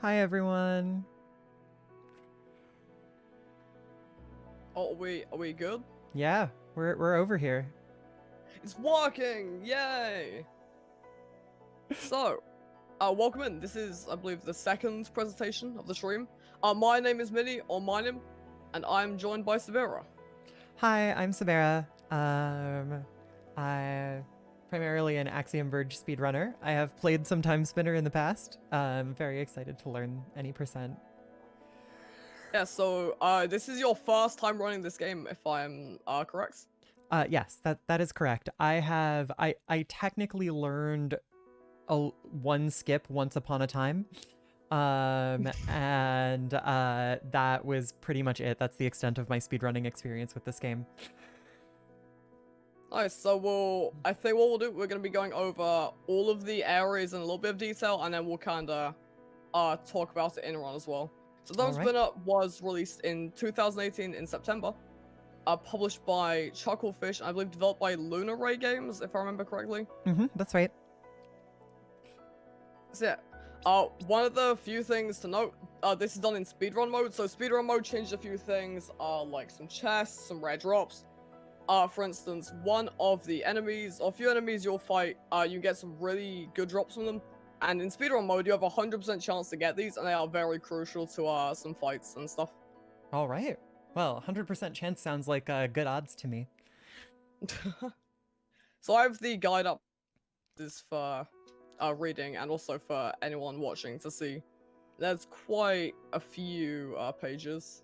Hi everyone. Oh, are we good? Yeah, we're over here. It's working! Yay! So, welcome in. This is, I believe, the second presentation of the stream. My name is Minnie, or Minimg, and I'm joined by Sabera. Hi, I'm Sabera. I primarily an Axiom Verge speedrunner. I have played some Timespinner in the past. I'm very excited to learn any percent. Yeah, so, this is your first time running this game, if I'm, correct? Yes, that is correct. I technically learned one skip once upon a time. And that was pretty much it. That's the extent of my speedrunning experience with this game. Nice, so I think what we'll do, we're gonna be going over all of the areas in a little bit of detail, and then we'll kinda, talk about it in a run as well. So All right. Timespinner was released in 2018 in September. Published by Chucklefish, I believe developed by Lunar Ray Games, if I remember correctly. That's right. So yeah, one of the few things to note, this is done in speedrun mode. So speedrun mode changed a few things, like some chests, some rare drops. For instance, one of the enemies, or a few enemies you'll fight, you get some really good drops from them. And in speedrun mode, you have a 100% chance to get these, and they are very crucial to some fights and stuff. All right. Well, 100% chance sounds like good odds to me. So I have the guide up this for reading and also for anyone watching to see. There's quite a few pages.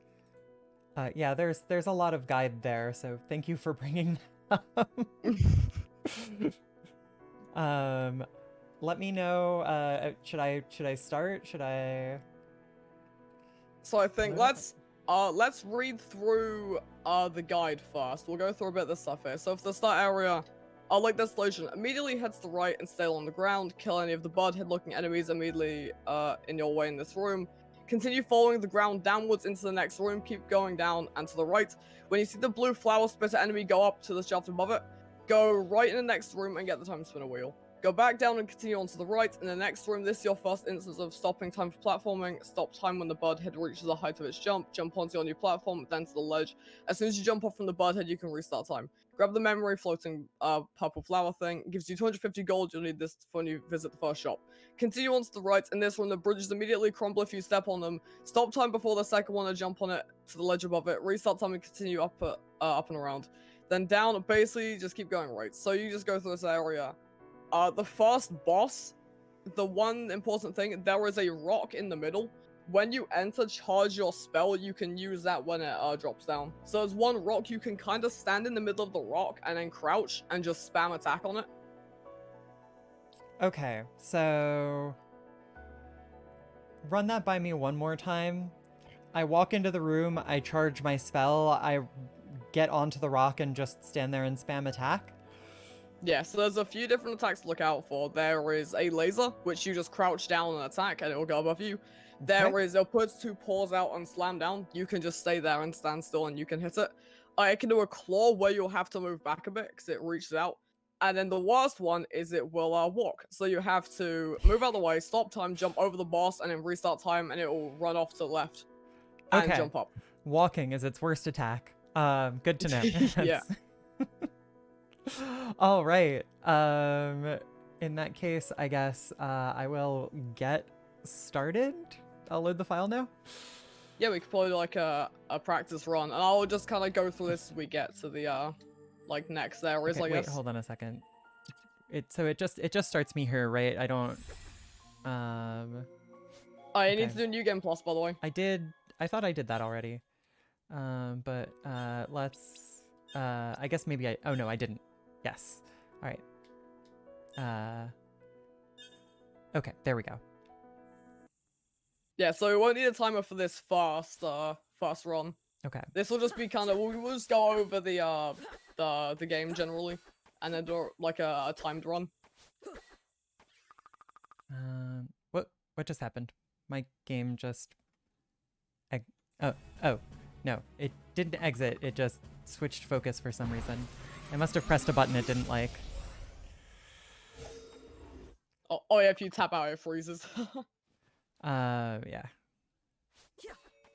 Yeah, there's a lot of guide there, so thank you for bringing that up. Let me know. Should I start? Should I? So I think let's read through the guide first. We'll go through a bit of the stuff here. So for the start area, like Desolation, immediately head to the right and stay on the ground. Kill any of the bud-head-looking enemies immediately in your way in this room. Continue following the ground downwards into the next room. Keep going down and to the right. When you see the blue flower splitter enemy go up to the shaft above it, go right in the next room and get the time spinner wheel. Go back down and continue on to the right. In the next room, this is your first instance of stopping time for platforming. Stop time when the bird head reaches the height of its jump. Jump onto your new platform, then to the ledge. As soon as you jump off from the bird head, you can restart time. Grab the memory floating purple flower thing. It gives you 250 gold. You'll need this when you visit the first shop. Continue on to the right. In this one, the bridges immediately crumble if you step on them. Stop time before the second one and jump on it to the ledge above it. Restart time and continue up and around. Then down, basically just keep going right. So you just go through this area. The first boss, the one important thing, there is a rock in the middle. When you enter, charge your spell, you can use that when it drops down. So there's one rock, you can kind of stand in the middle of the rock and then crouch and just spam attack on it. Okay, so run that by me one more time. I walk into the room, I charge my spell, I get onto the rock and just stand there and spam attack. Yeah, so there's a few different attacks to look out for. There is a laser, which you just crouch down and attack, and it will go above you. There is, it'll put two paws out and slam down. You can just stay there and stand still, and you can hit it. It can do a claw where you'll have to move back a bit because it reaches out. And then the worst one is it will walk. So you have to move out of the way, stop time, jump over the boss, and then restart time, and it will run off to the left and jump up. Walking is its worst attack. Good to know. Yeah. All right. In that case, I guess I will get started. I'll load the file now. Yeah, we could probably do like a practice run, and I'll just kind of go through this as we get to the like next areas. Okay, I wait, guess. hold on a second. It just starts me here, right? I don't. I need to do New Game Plus, by the way. I thought I did that already. But let's. I guess maybe I. Oh no, I didn't. Yes. All right. Okay, there we go. Yeah, so we won't need a timer for this fast run. Okay. This will just be kind of we'll just go over the game generally, and then do like a timed run. What just happened? My game just. Oh no! It didn't exit. It just switched focus for some reason. I must have pressed a button it didn't like. Oh yeah, if you tap out, it freezes. Yeah.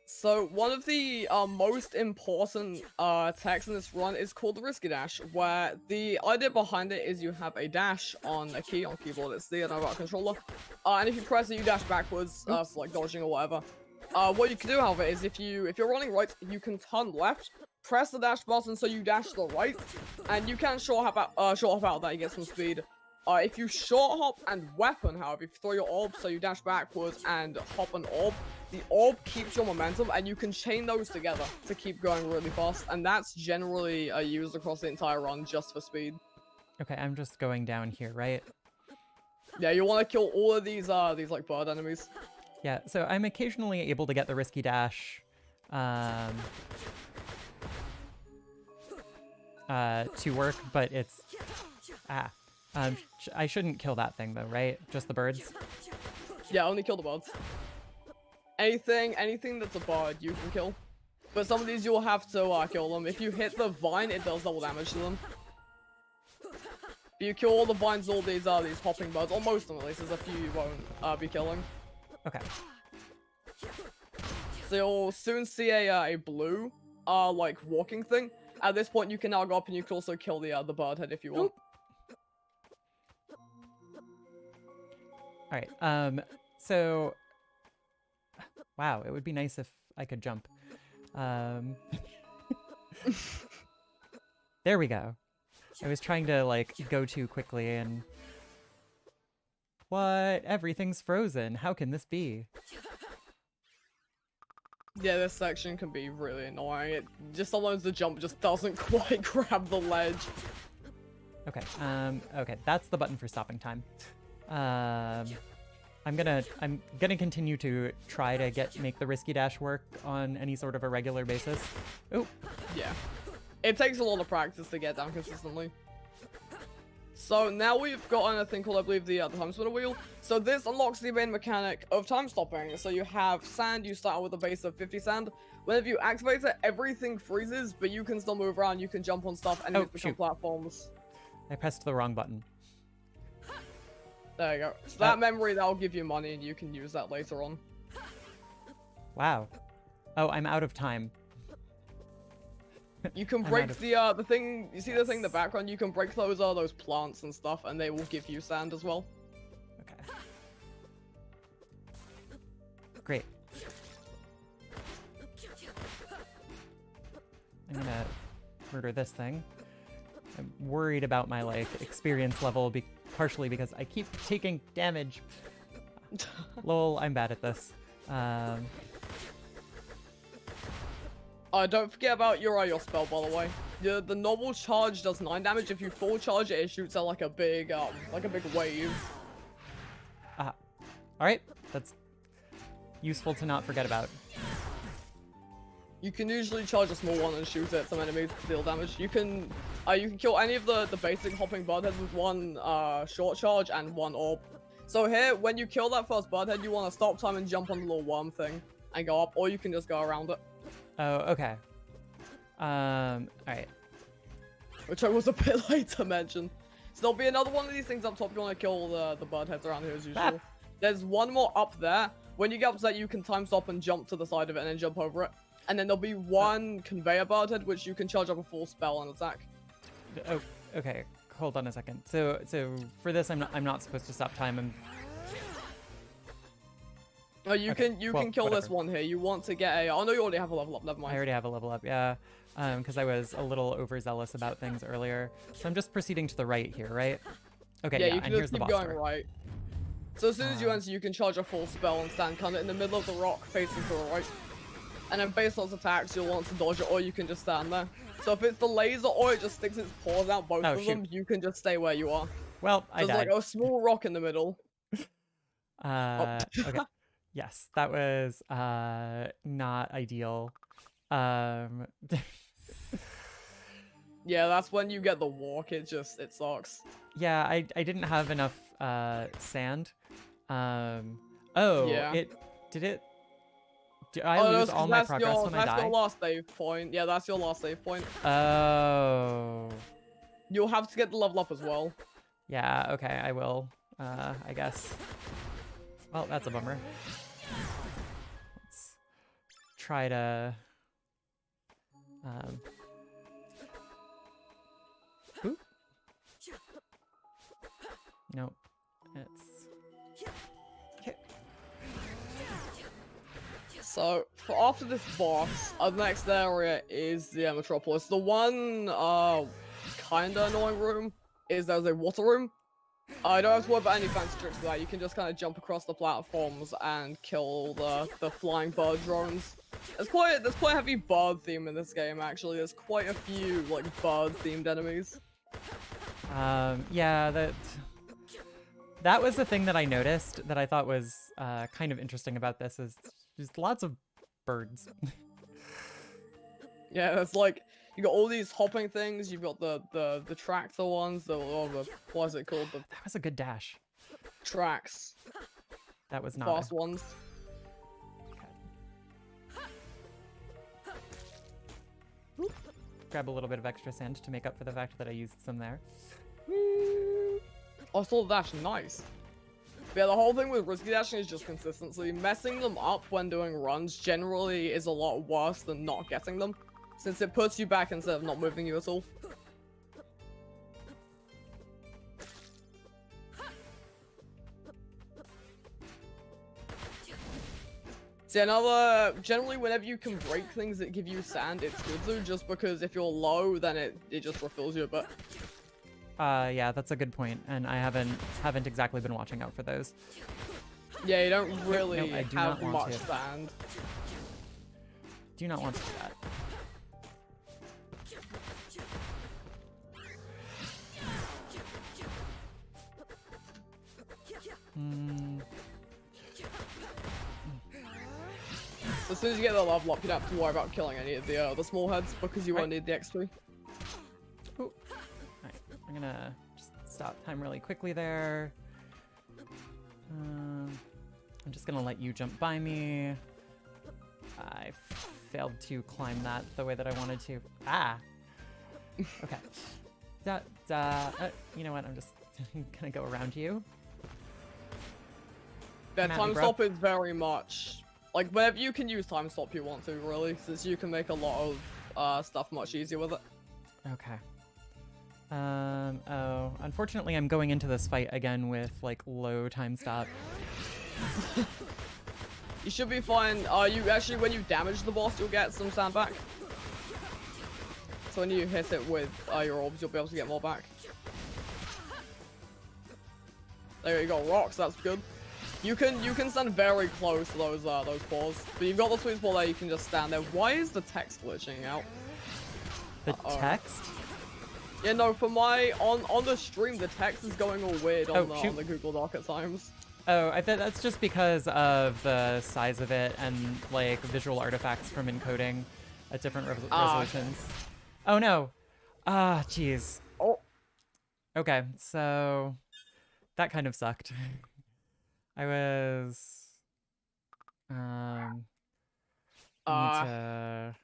So one of the most important attacks in this run is called the Risky Dash, where the idea behind it is you have a dash on a key on keyboard. It's the about controller, and if you press it, you dash backwards, for like dodging or whatever. What you can do, however, is if you're running right, you can turn left, press the dash button so you dash to the right, and you can short hop out that you get some speed. If you short hop and weapon, however, if you throw your orb so you dash backwards and hop an orb, the orb keeps your momentum, and you can chain those together to keep going really fast, and that's generally used across the entire run just for speed. Okay, I'm just going down here, right? Yeah, you want to kill all of these like bird enemies. Yeah, so I'm occasionally able to get the risky dash to work, but it's... I shouldn't kill that thing though, right? Just the birds? Yeah, only kill the birds. Anything that's a bird, you can kill. But some of these you'll have to kill them. If you hit the vine, it does double damage to them. If you kill all the vines, all these hopping birds, or most of them at least, there's a few you won't be killing. Okay. So you'll soon see a blue like walking thing. At this point, you can now go up and you can also kill the bird head if you want. All right. So, wow, it would be nice if I could jump. There we go. I was trying to like go too quickly and what? Everything's frozen. How can this be? Yeah, this section can be really annoying. It just sometimes the jump just doesn't quite grab the ledge. Okay. Okay, that's the button for stopping time. I'm gonna continue to try to make the risky dash work on any sort of a regular basis. Oh. Yeah. It takes a lot of practice to get down consistently. So now we've got a thing called, I believe, the Timespinner wheel. So this unlocks the main mechanic of time stopping. So you have sand, you start with a base of 50 sand. Whenever you activate it, everything freezes, but you can still move around, you can jump on stuff, and become platforms. I pressed the wrong button. There you go. So that memory, that'll give you money, and you can use that later on. Wow. Oh, I'm out of time. You can break the thing. You see the thing in the background? You can break those plants and stuff, and they will give you sand as well. Okay. Great. I'm gonna murder this thing. I'm worried about my like experience level, partially because I keep taking damage. Lol, I'm bad at this. Don't forget about your spell, by the way. The normal charge does 9 damage. If you full charge it, it shoots out like a big wave. All right, that's useful to not forget about. You can usually charge a small one and shoot at some enemies to deal damage. You can kill any of the basic hopping bird heads with one short charge and one orb. So here, when you kill that first bird head, you want to stop time and jump on the little worm thing and go up, or you can just go around it. Oh, okay. Alright. Which I was a bit late to mention. So there'll be another one of these things up top. You want to kill the bird heads around here as usual. There's one more up there. When you get up to that, you can time stop and jump to the side of it and then jump over it. And then there'll be one conveyor bird head, which you can charge up a full spell and attack. Oh, okay. Hold on a second. So for this, I'm not supposed to stop time. Oh, you can kill this one here. You want to get a... Oh, no, you already have a level up. Never mind. I already have a level up, yeah. Because I was a little overzealous about things earlier. So I'm just proceeding to the right here, right? Okay, yeah, you can and just here's the keep boss going door. right. So as soon as you enter, you can charge a full spell and stand kind of in the middle of the rock facing to the right. And then based on its attacks, you'll want to dodge it, or you can just stand there. So if it's the laser or it just sticks its paws out, both of them, you can just stay where you are. Well, I died. There's like a small rock in the middle. Okay. Yes, that was not ideal. Yeah, that's when you get the walk. It sucks. Yeah, I didn't have enough sand. Oh, yeah. Did I lose all my progress when I die? That's your last save point. Yeah, that's your last save point. Oh. You'll have to get the level up as well. Yeah, okay, I will. I guess. Well, that's a bummer. Let's try to... Oop. Nope. It's... Okay. So, for after this boss, the next area is the Metropolis. The one, kinda annoying room is there's a water room. I don't have to worry about any fancy tricks for that. You can just kind of jump across the platforms and kill the flying bird drones. There's quite a heavy bird theme in this game, actually. There's quite a few, like, bird-themed enemies. Yeah, that was the thing that I noticed that I thought was kind of interesting about this is just lots of birds. Yeah, it's like you got all these hopping things. You've got the tractor ones. The what is it called? The That was a good dash. tracks. That was not Fast ones. Okay. Grab a little bit of extra sand to make up for the fact that I used some there. I saw the dash. Nice. But yeah, the whole thing with risky dashing is just consistency. Messing them up when doing runs generally is a lot worse than not getting them, since it puts you back instead of not moving you at all. See, generally whenever you can break things that give you sand, it's good to, just because if you're low, then it just refills you a bit. Yeah, that's a good point, and I haven't exactly been watching out for those. Yeah, you don't really Nope, I do have not want much to. sand. Do not want to do that. As soon as you get the level up, you don't have to worry about killing any of the small heads because you won't need the XP. Ooh. Alright, I'm gonna just stop time really quickly there. I'm just gonna let you jump by me. I failed to climb that the way that I wanted to. Ah! Okay. You know what? I'm just gonna go around you. That Come at me, time bro. stop is very much like whenever you can use time stop you want to, really, since you can make a lot of stuff much easier with it. Okay. Oh, unfortunately I'm going into this fight again with, like, low time stop. You should be fine. You actually, when you damage the boss, you'll get some sand back. So when you hit it with your orbs, you'll be able to get more back. There you go, rocks. That's good. You can stand very close to those paws, but you've got the sweet spot there. You can just stand there. Why is the text glitching out? The text? Yeah, no. For my on the stream, the text is going all weird on shoot. on the Google Doc at times. Oh, I bet that's just because of the size of it and, like, visual artifacts from encoding at different resolutions. Oh no! Ah, jeez. Oh. Okay, so that kind of sucked. I was need to...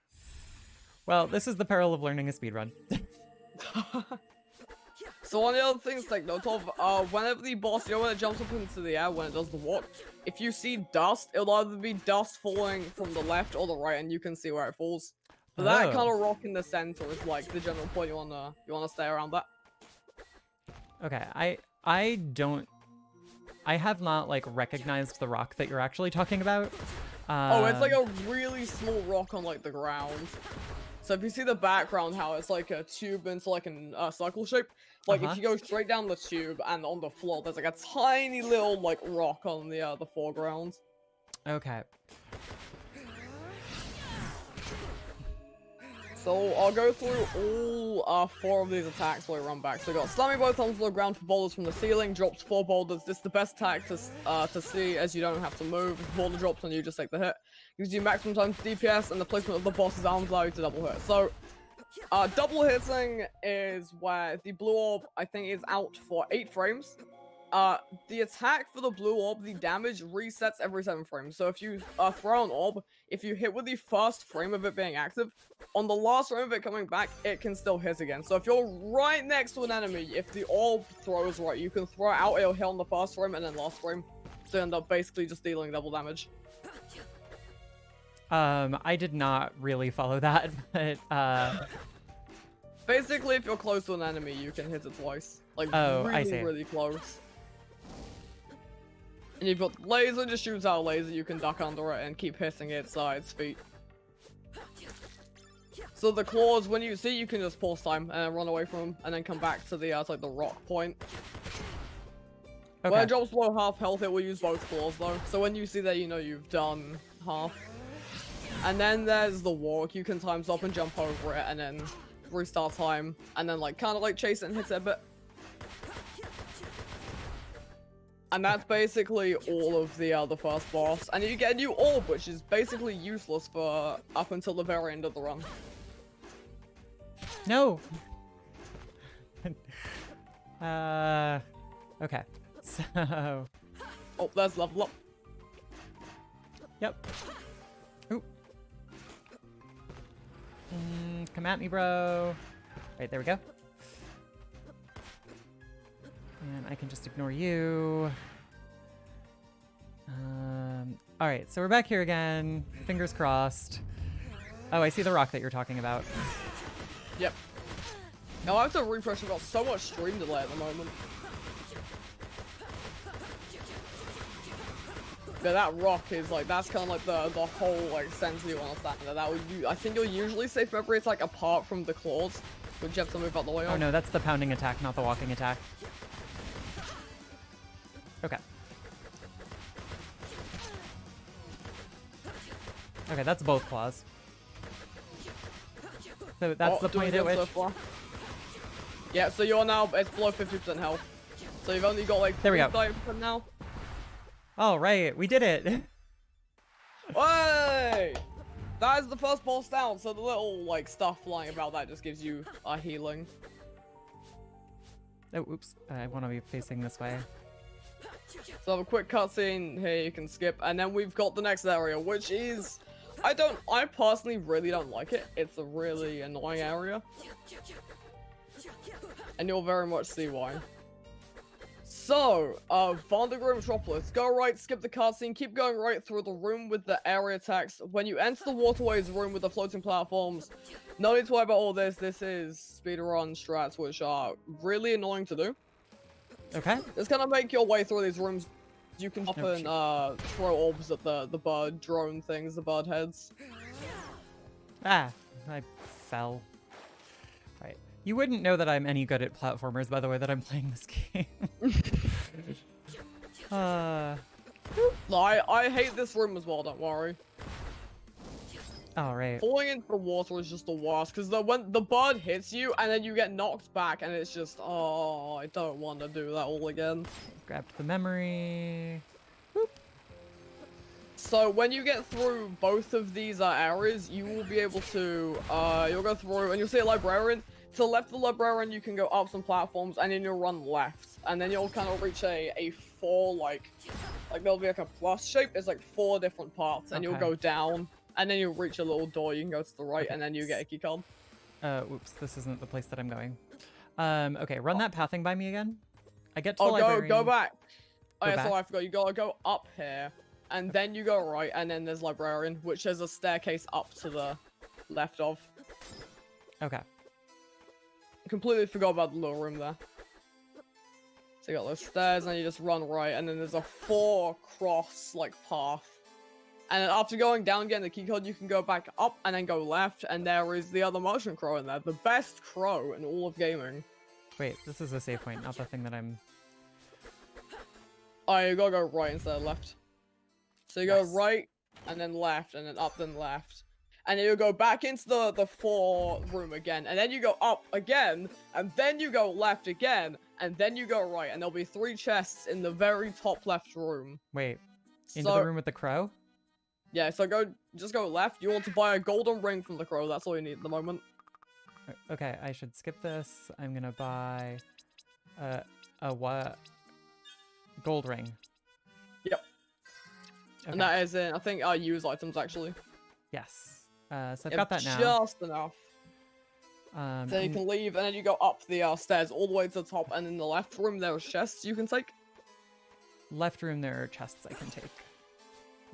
Well, this is the peril of learning a speedrun. So one of the other things to take note of, whenever the boss, you know when it jumps up into the air, when it does the walk, if you see dust, it'll either be dust falling from the left or the right, and you can see where it falls. But that kind of rock in the center is like the general point. You wanna stay around that. Okay, I have not, like, recognized the rock that you're actually talking about. Oh, it's like a really small rock on, like, the ground. So if you see the background, how it's like a tube into, like, a circle shape, like, if you go straight down the tube and on the floor, there's, like, a tiny little, like, rock on the foreground. Okay. So I'll go through all 4 of these attacks while I run back. So we got slamming both arms on the ground for boulders from the ceiling, drops 4 boulders. This is the best attack to see, as you don't have to move. If the boulder drops on you, just take the hit. Gives you maximum time for DPS, and the placement of the boss's arms allow you to double hit. So double hitting is where the blue orb, I think, is out for 8 frames. The attack for the blue orb, the damage resets every 7 frames. So if you throw an orb, if you hit with the first frame of it being active, on the last frame of it coming back, it can still hit again. So if you're right next to an enemy, if the orb throws right, you can throw it out, it'll hit on the first frame and then last frame. So you end up basically just dealing double damage. I did not really follow that, but Basically, if you're close to an enemy, you can hit it twice. Like, Oh, I really, see. really close. And you've got laser, just shoots out a laser, you can duck under it and keep hitting its feet. So the claws, when you see, you can just pause time and run away from them, and then come back to the, like the rock point. Okay. When it drops below half health, it will use both claws though. So when you see that, you know you've done half. And then there's the walk, you can time stop and jump over it, and then restart time, and then like kind of like chase it and hit it a bit. And that's basically all of the first boss. And you get a new orb, which is basically useless for up until the very end of the run. No. Okay. So. Oh, there's level up. Yep. Ooh. Come at me, bro. Right, there we go. And I can just ignore you. All right, so we're back here again. Fingers crossed. Oh, I see the rock that you're talking about. Yep. Now I have to refresh, I've got so much stream delay at the moment. Yeah, that rock is like, that's kind of like the whole like sense you understand. That would I think you'll usually safe whenever it's like apart from the claws, which you have to move out the way Oh on. no, that's the pounding attack, not the walking attack. Okay. Okay, that's both claws. So that's the point at which... Yeah, so you're now, it's below 50% health. So you've only got like There we go. 35% now. All right, we did it. Hey! That is the first boss down, so the little like stuff flying about that just gives you a healing. Oh, oops. I want to be facing this way. So I have a quick cutscene here you can skip, and then we've got the next area, which is... I personally really don't like it. It's a really annoying area. And you'll very much see why. So, Vandergrim Metropolis. Go right, skip the cutscene, keep going right through the room with the area text. When you enter the waterways room with the floating platforms, no need to worry about all this. This is speedrun strats, which are really annoying to do. Okay. Just kind of make your way through these rooms. You can hop and throw orbs at the bird drone things, the bird heads. Ah, I fell. Right. You wouldn't know that I'm any good at platformers by the way that I'm playing this game. No, I hate this room as well, don't worry. All right. Falling into the water is just the worst, because when the bird hits you and then you get knocked back and it's just, oh, I don't want to do that all again. Grabbed the memory. Whoop. So when you get through both of these areas, you will be able to, you'll go through and you'll see a librarian. To the left of the librarian, you can go up some platforms and then you'll run left. And then you'll kind of reach a four, like there'll be like a plus shape. There's like 4 different parts and you'll go down. And then you'll reach a little door, you can go to the right, and then you get a key card. Whoops, this isn't the place that I'm going. Okay, run that pathing by me again. I get to the librarian. Go back. Oh, yeah, back. sorry, I forgot. You gotta go up here, and then you go right, and then there's librarian, which is a staircase up to the left of. Okay. Completely forgot about the little room there. So you got those stairs, and you just run right, and then there's a 4 cross, like, path. And then after going down, getting the keycard, you can go back up and then go left, and there is the other motion crow in there. The best crow in all of gaming. Wait, this is a save point, not the thing that I'm... Oh, you gotta go right instead of left. So you go right, and then left, and then up, then left. And then you go back into the 4 room again, and then you go up again, and then you go left again, and then you go right, and there'll be 3 chests in the very top left room. Wait, into the room with the crow? Yeah, so just go left. You want to buy a golden ring from the crow. That's all you need at the moment. Okay, I should skip this. I'm gonna buy a what? Gold ring. Yep. Okay. And that is in, I think, use items actually. Yes. So I've got that now. Just enough. So you can leave, and then you go up the stairs all the way to the top, and in the left room there are chests you can take. Left room there are chests I can take.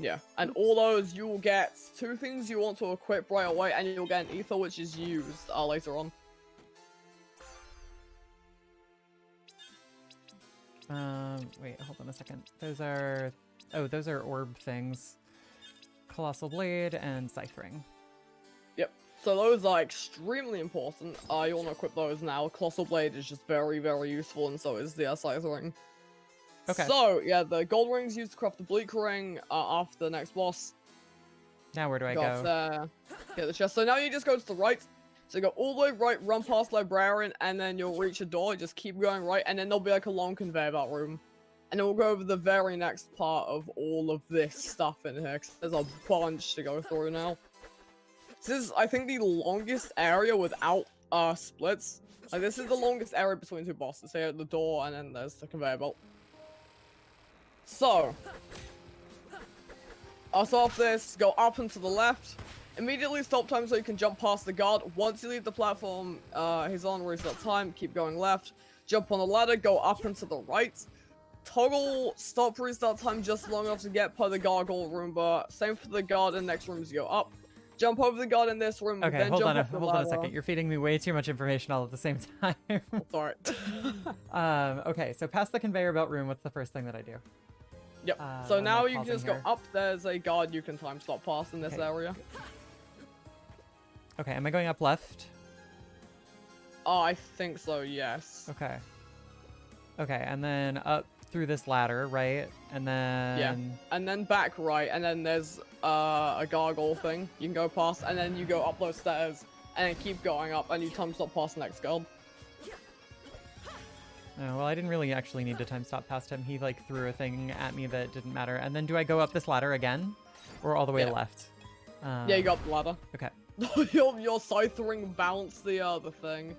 Yeah, and all those you will get 2 things you want to equip right away, and you'll get an ether which is used later on. Wait, hold on a second. Those are orb things. Colossal Blade and Scythe Ring. Yep. So those are extremely important. You want to equip those now. Colossal Blade is just very, very useful, and so is the Scythe Ring. Okay. So, yeah, the gold ring's used to craft the Bleak Ring after the next boss. Now where do I Go go? up there, get the chest. So now you just go to the right. So you go all the way right, run past Librarian, and then you'll reach a door. Just keep going right, and then there'll be like a long conveyor belt room. And then we'll go over the very next part of all of this stuff in here, 'cause there's a bunch to go through now. This is, I think, the longest area without splits. Like, this is the longest area between 2 bosses. Here at the door, and then there's the conveyor belt. So, I'll start off this, go up and to the left. Immediately stop time so you can jump past the guard. Once you leave the platform he's on, reset time, keep going left. Jump on the ladder, go up and to the right. Toggle stop restart time just long enough to get per the gargoyle room, but same for the guard in the next room as you go up. Jump over the guard in this room, Okay, then hold jump on, up the hold on a ladder. second. You're feeding me way too much information all at the same time. Sorry. Okay, so past the conveyor belt room, what's the first thing that I do? Yep. So I'm, now like, you can pausing just here. go up. There's a guard you can time stop past in this Okay. area. Okay, am I going up left? Oh, I think so, yes. Okay. Okay, and then up through this ladder, right? And then... Yeah. And then back right, and then there's a gargoyle thing you can go past, and then you go up those stairs, and then keep going up, and you time stop past the next guard. Oh, well, I didn't really actually need to time stop past him. He, like, threw a thing at me that didn't matter. And then do I go up this ladder again? Or all the way Yeah. left? Yeah, you go up the ladder. Okay. your Scythe Ring bounced the other thing.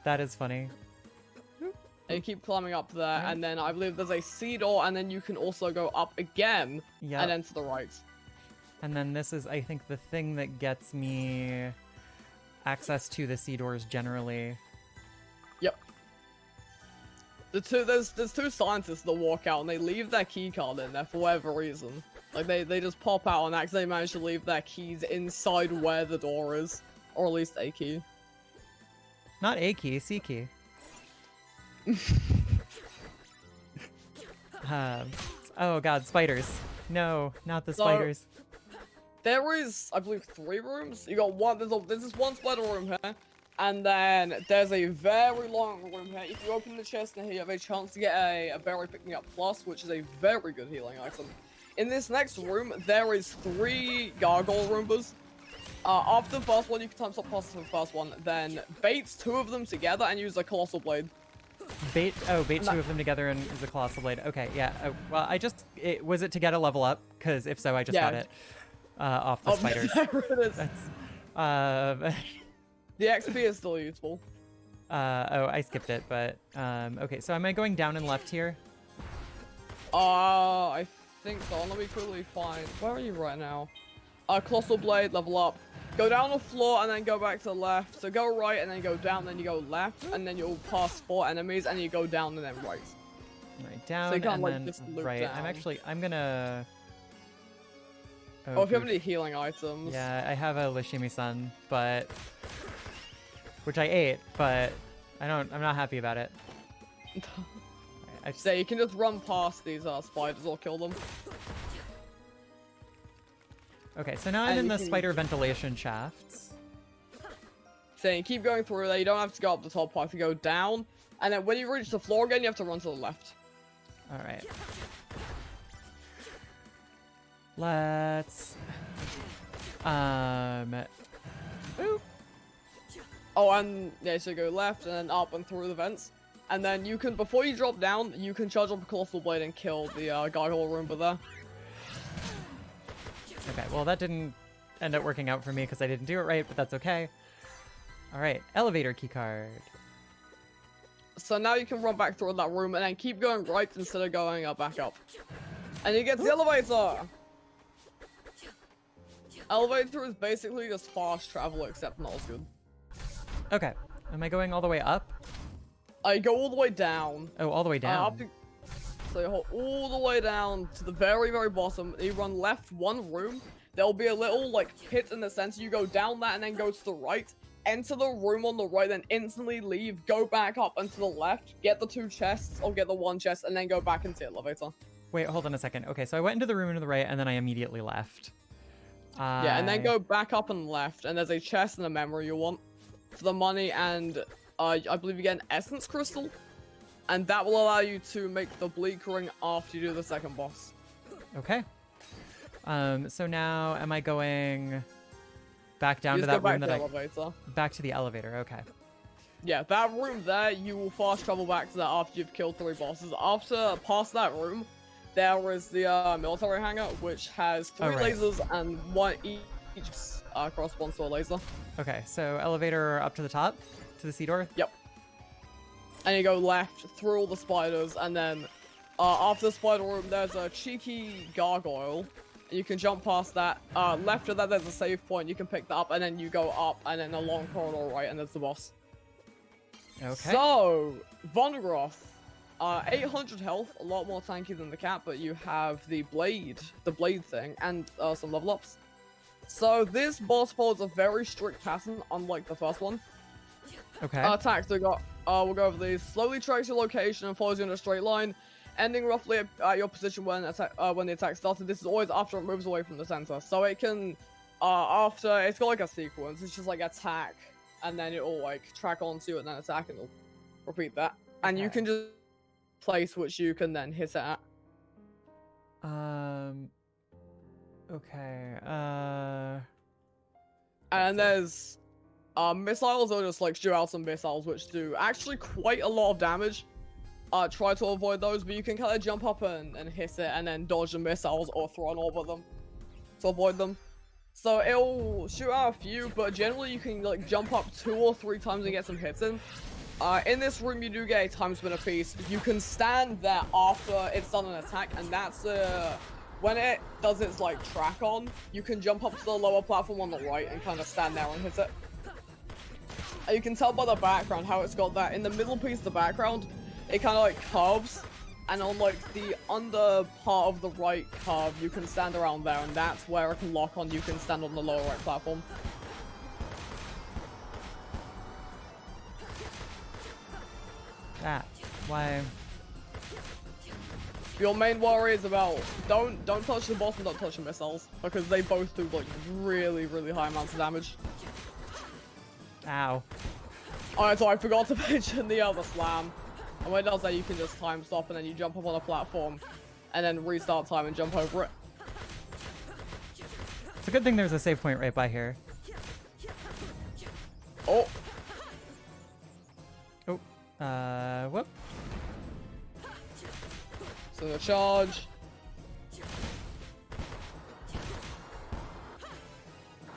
That is funny. And you keep climbing up there, Right. and then I believe there's a sea door, and then you can also go up again, Yeah. and then to the right. And then this is, I think, the thing that gets me access to the sea doors generally. Yep. There's 2 scientists that walk out, and they leave their key card in there for whatever reason. Like, they just pop out and actually manage to leave their keys inside where the door is. Or at least a key. Not a key, C key. Oh god, spiders. No, not the So- spiders. There is, I believe, 3 rooms. You got one, there's this one spider room here. And then there's a very long room here. If you open the chest in here, you have a chance to get a berry picking up plus, which is a very good healing item. In this next room, there is 3 gargoyle roombas. After the first one, you can time stop past the first one, then bait 2 of them together and use a colossal blade. Bait 2 of them together and use a colossal blade. Okay, yeah. Well, was it to get a level up? Because if so, I just got Yeah. it off the spiders. There it is. That's, The XP is still useful. oh, I skipped it, but, okay, so am I going down and left here? I think so. Let me quickly find. Where are you right now? Colossal blade, level up. Go down the floor and then go back to the left. So go right and then go down, then you go left, and then you'll pass 4 enemies, and you go down and then right. Right, down you can't, and like, then just loop right. down. I'm gonna... Oh, if you have oof. any healing items. Yeah, I have a Lashimi-san, but... Which I ate, but I'm not happy about it. Alright, I just... So you can just run past these spiders or kill them. Okay, so now I'm And in you the can- spider ventilation shafts. So you keep going through there. You don't have to go up the top part. You go down, and then when you reach the floor again, you have to run to the left. Alright. Let's... Boop. Oh, and yeah, so you go left and then up and through the vents. And then you can, before you drop down, you can charge up a Colossal Blade and kill the gargoyle Roomba there. Okay, well that didn't end up working out for me because I didn't do it right, but that's okay. Alright, elevator keycard. So now you can run back through that room and then keep going right instead of going back up. And you get to the elevator! Elevator is basically just fast travel, except not as good. Okay, am I going all the way up? I go all the way down. Oh, all the way down. So you hold all the way down to the very, very bottom. You run left one room. There'll be a little like pit in the center. You go down that and then go to the right. Enter the room on the right, then instantly leave. Go back up and to the left. Get the 2 chests or get the 1 chest, and then go back into the elevator. Wait, hold on a second. Okay, so I went into the room to the right, and then I immediately left. Yeah, and then go back up and left, and there's a chest and a memory you want for the money, and I believe you get an essence crystal, and that will allow you to make the bleak ring after you do the second boss. Okay. So now am I going back down You to just that go room back that to the elevator. back to the elevator? Okay. Yeah, that room there, you will fast travel back to that after you've killed 3 bosses. After past that room, there is the military hangar, which has 3 right. lasers and 1 each corresponds to a laser. Okay, so elevator up to the top, to the sea door? Yep. And you go left through all the spiders, and then after the spider room, there's a cheeky gargoyle. You can jump past that. Left of that, there's a save point. You can pick that up, and then you go up, and then a long corridor right, and there's the boss. Okay. So, Vonnegroth, 800 health, a lot more tanky than the cat, but you have the blade thing, and some level ups. So this boss follows a very strict pattern, unlike the first one. Okay. Attacks, we'll go over these. Slowly tracks your location and follows you in a straight line, ending roughly at your position when the attack started. This is always after it moves away from the center. So it can, after, it's got like a sequence. It's just like attack, and then it'll like track onto you and then attack, and it'll repeat that. And you can just place which you can then hit it at. Okay. And there's missiles, or just like shoot out some missiles, which do actually quite a lot of damage. Try to avoid those, but you can kind of jump up and hit it, and then dodge the missiles or throw an orb at them to avoid them. So it'll shoot out a few, but generally you can like jump up 2 or 3 times and get some hits in. In this room, you do get a Timespinner piece. You can stand there after it's done an attack, and that's when it does its like track on, you can jump up to the lower platform on the right and kind of stand there and hit it. And you can tell by the background how it's got that in the middle piece of the background, it kind of like curves, and on like the under part of the right curve, you can stand around there, and that's where it can lock on. You can stand on the lower right platform. Ah, why? Your main worry is about don't touch the boss and don't touch the missiles, because they both do like really, really high amounts of damage. Ow. Alright, so I forgot to mention the other slam. And when it does that, you can just time stop and then you jump up on a platform and then restart time and jump over it. It's a good thing there's a save point right by here. Oh. Oh. Whoop. So the charge.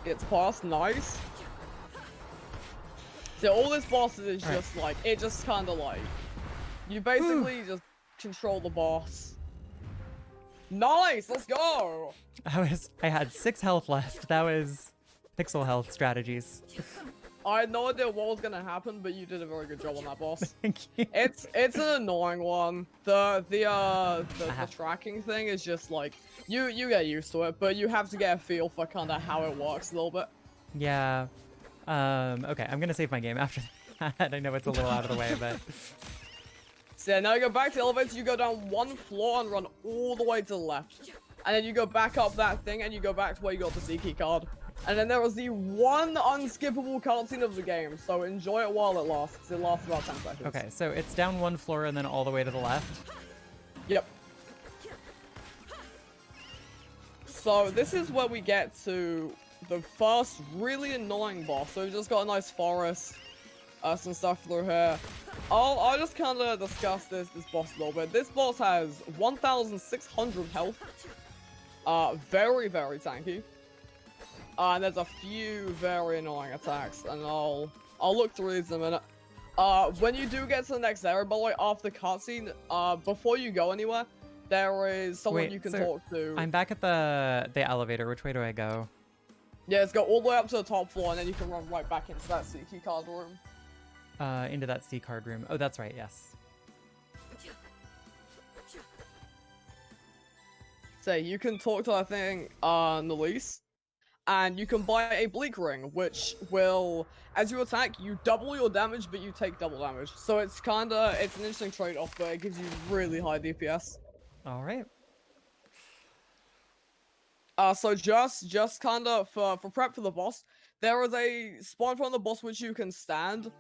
It's past, nice. So all this boss is just like, it just kind of like, you basically just control the boss. Nice, let's go! I had 6 health left. That was pixel health strategies. I had no idea what was gonna happen, but you did a very good job on that boss. Thank you. It's an annoying one. The tracking thing is just like, you get used to it, but you have to get a feel for kind of how it works a little bit. Yeah. Okay, I'm gonna save my game after that. I know it's a little out of the way, but... So yeah, now you go back to the elevator, you go down 1 floor and run all the way to the left. And then you go back up that thing and you go back to where you got the C-key card. And then there was the one unskippable cutscene of the game, so enjoy it while it lasts. It lasts about 10 seconds. Okay, so it's down 1 floor and then all the way to the left? Yep. So this is where we get to the first really annoying boss. So we've just got a nice forest, some stuff through here. I'll just kind of discuss this boss a little bit. This boss has 1,600 health. Very, very tanky. And there's a few very annoying attacks, and I'll look through these in a minute. When you do get to the next area, by the way, after the cutscene, before you go anywhere, there is someone you can talk to. I'm back at the elevator. Which way do I go? Yeah, let's go all the way up to the top floor, and then you can run right back into that C-key card room. Into that C card room. Oh, that's right, yes. So you can talk to, I think, Nalise, and you can buy a bleak ring, which will, as you attack, you double your damage, but you take double damage. So it's an interesting trade-off, but it gives you really high DPS. All right. So just kind of for prep for the boss, there is a spawn from the boss which you can stand.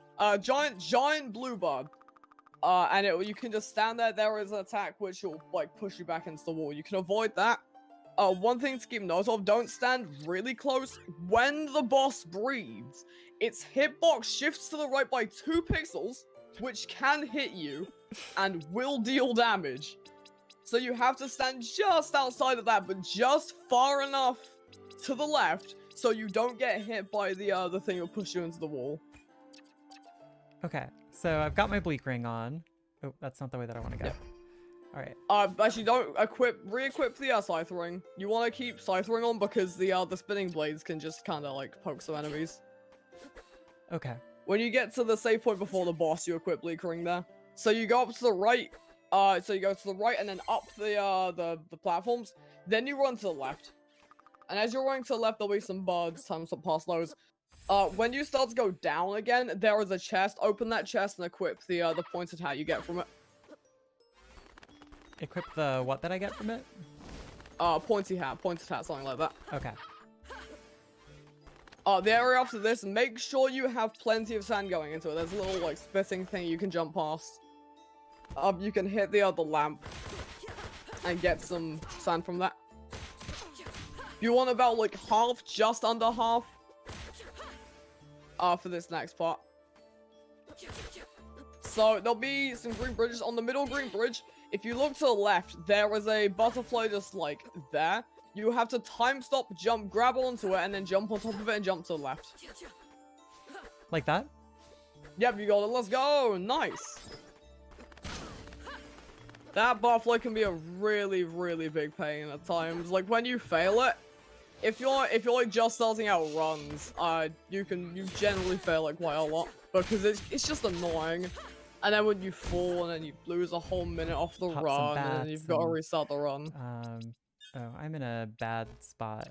Giant blue bird. And you can just stand there. There is an attack which will like push you back into the wall. You can avoid that. One thing to keep note of: don't stand really close. When the boss breathes, its hitbox shifts to the right by 2 pixels, which can hit you and will deal damage. So you have to stand just outside of that, but just far enough to the left so you don't get hit by the thing that will push you into the wall. Okay, so I've got my bleak ring on. Oh, that's not the way that I want to go. Yeah. All right. Actually, don't re-equip the scythe ring. You want to keep scythe ring on because the spinning blades can just kind of like poke some enemies. Okay. When you get to the save point before the boss, you equip bleak ring there. So you go up to the right. So you go to the right and then up the platforms. Then you run to the left. And as you're running to the left, there'll be some birds, some past those. When you start to go down again, there is a chest. Open that chest and equip the pointed hat you get from it. Equip the what that I get from it? Pointed hat, something like that. Okay. The area after this, make sure you have plenty of sand going into it. There's a little like spitting thing you can jump past. You can hit the lamp and get some sand from that. You want about like half, just under half. For this next part. So there'll be some green bridges. On the middle green bridge, if you look to the left, there is a butterfly just like there. You have to time stop, jump, grab onto it, and then jump on top of it and jump to the left. Like that? Yep, you got it. Let's go. Nice. That butterfly can be a really, really big pain at times. Like when you fail it, if you're like just starting out runs, you generally fail it quite a lot because it's just annoying. And then when you fall and then you lose a whole minute off the run, and then you've got to restart the run. Oh, I'm in a bad spot.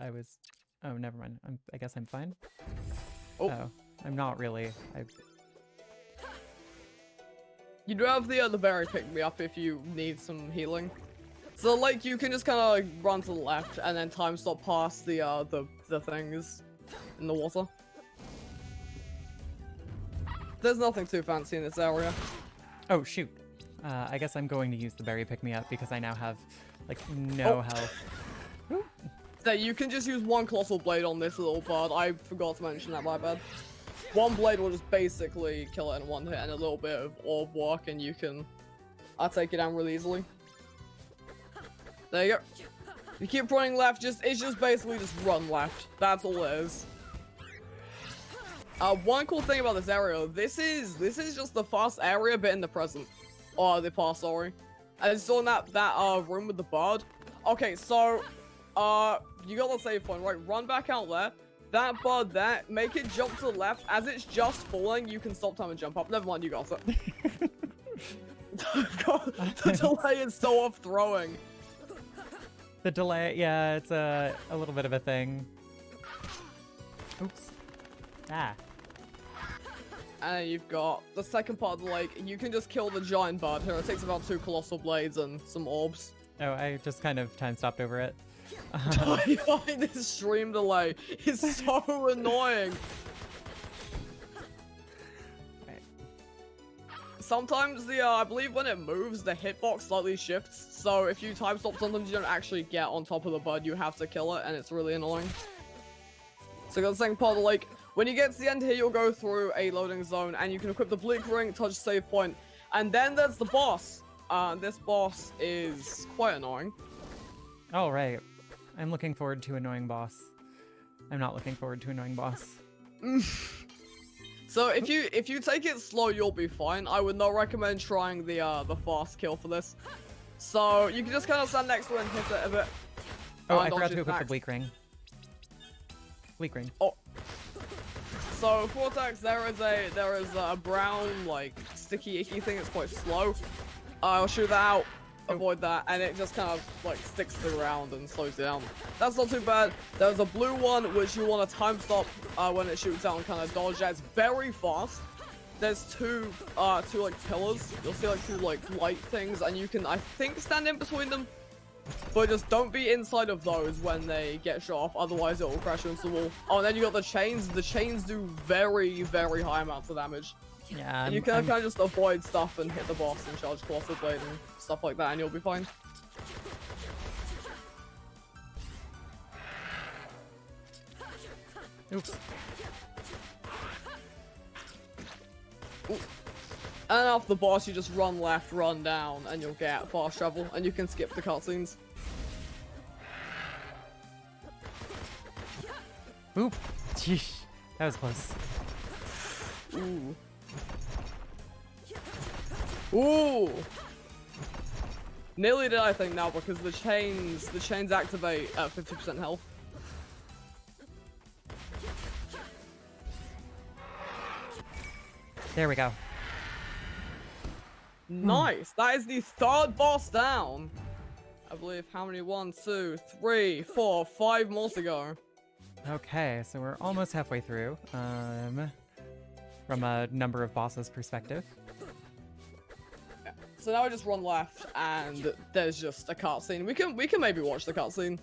Oh, never mind. I guess I'm fine. Oh, I'm not really. You do have the berry pick me up if you need some healing. So like you can just kind of like run to the left and then time stop past the things in the water. There's nothing too fancy in this area. Oh shoot. I guess I'm going to use the berry pick me up because I now have like no health. So you can just use one colossal blade on this little bird. I forgot to mention that, my bad. One blade will just basically kill it in one hit, and a little bit of orb work and you can take it down really easily. There you go. You keep running left, it's just basically just run left. That's all it is. One cool thing about this area, this is just the fast area but in the present. Or the past, sorry. I saw in that room with the bird. Okay, so you got the save point, right? Run back out there. That bird there, make it jump to the left. As it's just falling, you can stop time and jump up. Never mind, you got it. The delay is so off throwing. The delay, yeah, it's a little bit of a thing. Oops. Ah. And you've got the second part of the lake. You can just kill the giant bird here. It takes about 2 colossal blades and some orbs. Oh, I just kind of time stopped over it. This stream delay is so annoying. Right. Sometimes I believe when it moves, the hitbox slightly shifts. So if you time stop, sometimes you don't actually get on top of the bird. You have to kill it, and it's really annoying. So you got the second part of the lake. When you get to the end here, you'll go through a loading zone, and you can equip the bleak ring, touch save point, and then there's the boss. This boss is quite annoying. All right. I'm looking forward to annoying boss. I'm not looking forward to annoying boss. So if you take it slow, you'll be fine. I would not recommend trying the fast kill for this. So you can just kind of stand next to it and hit it a bit. Oh, I forgot to equip the bleak ring. Bleak ring. Oh. So for attacks, there is a brown like sticky icky thing. It's quite slow. I'll shoot that out. avoid that, and it just kind of like sticks to the ground and slows you down. That's not too bad. There's a blue one which you want to time stop when it shoots out and kind of dodge. It's very fast. There's two like pillars. You'll see like two like light things, and you can, I think, stand in between them. But just don't be inside of those when they get shot off, otherwise it will crash you into the wall. Oh, and then you got the chains. The chains do very, very high amounts of damage. Yeah, And you can kind of just avoid stuff and hit the boss and charge Colossal Blade and stuff like that, and you'll be fine. Oops. Ooh. And after the boss, you just run left, run down, and you'll get fast travel, and you can skip the cutscenes. Oop. Sheesh. That was close. Ooh. Ooh. Nearly did, I think, now, because the chains activate at 50% health. There we go. Nice. That is the third boss down. I believe, how many? 1, 2, 3, 4, 5 more to go. Okay, so we're almost halfway through. From a number of bosses perspective. Yeah. So now I just run left, and there's just a cutscene. We can maybe watch the cutscene.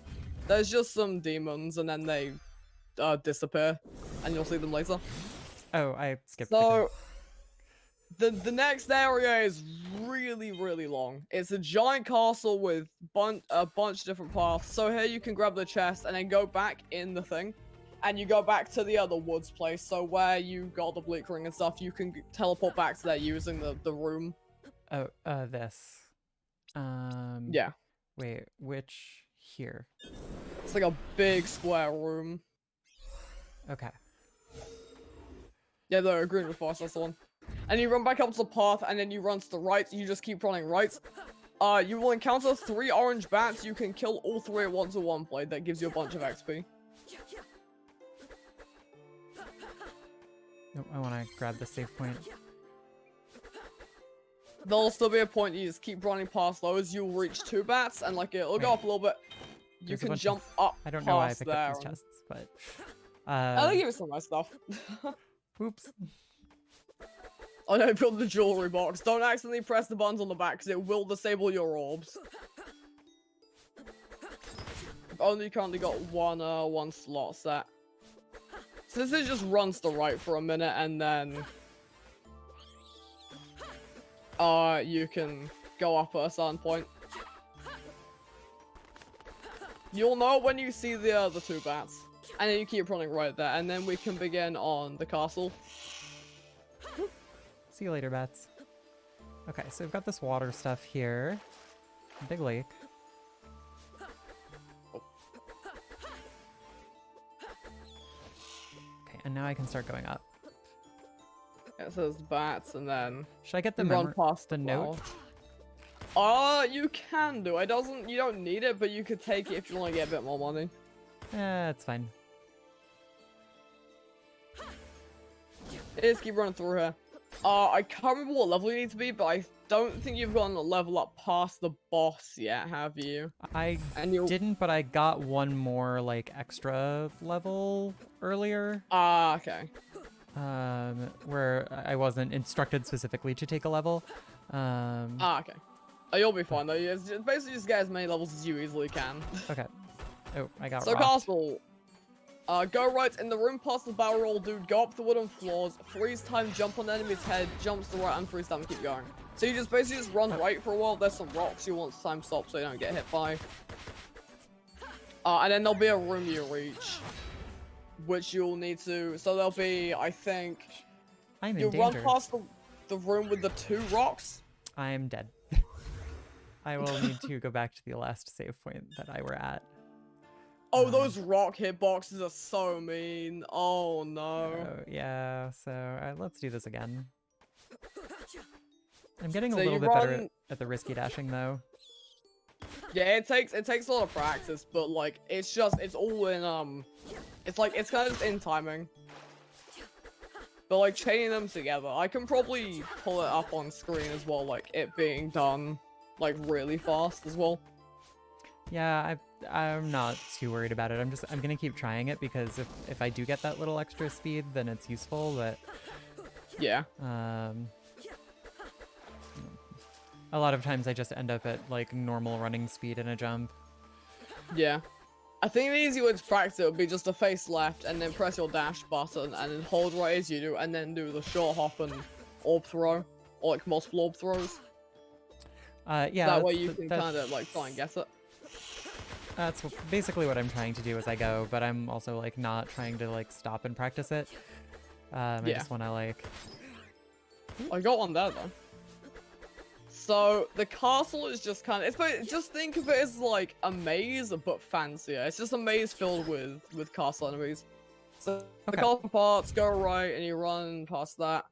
There's just some demons, and then they disappear, and you'll see them later. Oh, I skipped. So the next area is really, really long. It's a giant castle with a bunch of different paths. So here you can grab the chest and then go back in the thing. And you go back to the other woods place. So where you got the bleak ring and stuff, you can teleport back to there using the room. Oh, this. Yeah. Wait, which here? It's like a big square room. Okay. Yeah, the green reinforced, that's the one. And you run back up to the path, and then you run to the right. You just keep running right. You will encounter 3 orange bats. You can kill all 3 at once with 1 blade. That gives you a bunch of XP. Oh, I want to grab the save point. There'll still be a point you just keep running past those. You'll reach 2 bats, and like it'll go up a little bit. You can jump up. I don't know why I past picked there. up these chests, but I'll give you some nice stuff. Oops. Oh no, build the jewelry box. Don't accidentally press the buttons on the back, because it will disable your orbs. I've only currently got one slot set. So this is just runs to right for a minute, and then you can go up at a certain point. You'll know when you see the 2 bats, and then you keep running right there, and then we can begin on the castle. See you later, bats. Okay, so we've got this water stuff here. Big lake. Okay, and now I can start going up. Yeah, it says bats, and then Should I get the run past the note? You can do. You don't need it, but you could take it if you want to get a bit more money. It's fine. Just keep running through here. I can't remember what level you need to be, but I don't think you've gotten a level up past the boss yet, have you? I didn't, but I got one more, like, extra level earlier. Okay. Where I wasn't instructed specifically to take a level. Okay. Oh, you'll be fine, though. Basically, just get as many levels as you easily can. Okay. Oh, I got So, rocked. castle. Go right in the room past the barrel roll, dude. Go up the wooden floors. Freeze time, jump on the enemy's head. Jumps to the right and freeze time, keep going. So you just basically just run right for a while. There's some rocks you want to time stop so you don't get hit by. And then there'll be a room you reach, which you'll need to. So there'll be, I think, you'll run past the room with the 2 rocks. I am dead. I will need to go back to the last save point that I were at. Oh, those rock hitboxes are so mean. Oh no. Yeah, so let's do this again. I'm getting a So little bit better at the risky dashing though. Yeah, it takes a lot of practice, but like it's all in it's kind of just in timing. But like chaining them together, I can probably pull it up on screen as well, like it being done. like really fast as well. Yeah, I'm not too worried about it. I'm gonna keep trying it because if I do get that little extra speed, then it's useful. But Yeah. A lot of times I just end up at like normal running speed in a jump. Yeah. I think the easy way to practice it would be just to face left and then press your dash button and then hold right as you do and then do the short hop and orb throw. Or like multiple orb throws. Yeah. That way you can kind of like try and get it. That's basically what I'm trying to do as I go, but I'm also like not trying to like stop and practice it. I just want to like... I got one there though. So the castle is just kind of, just think of it as like a maze but fancier. It's just a maze filled with castle enemies. So the castle parts go right and you run past that.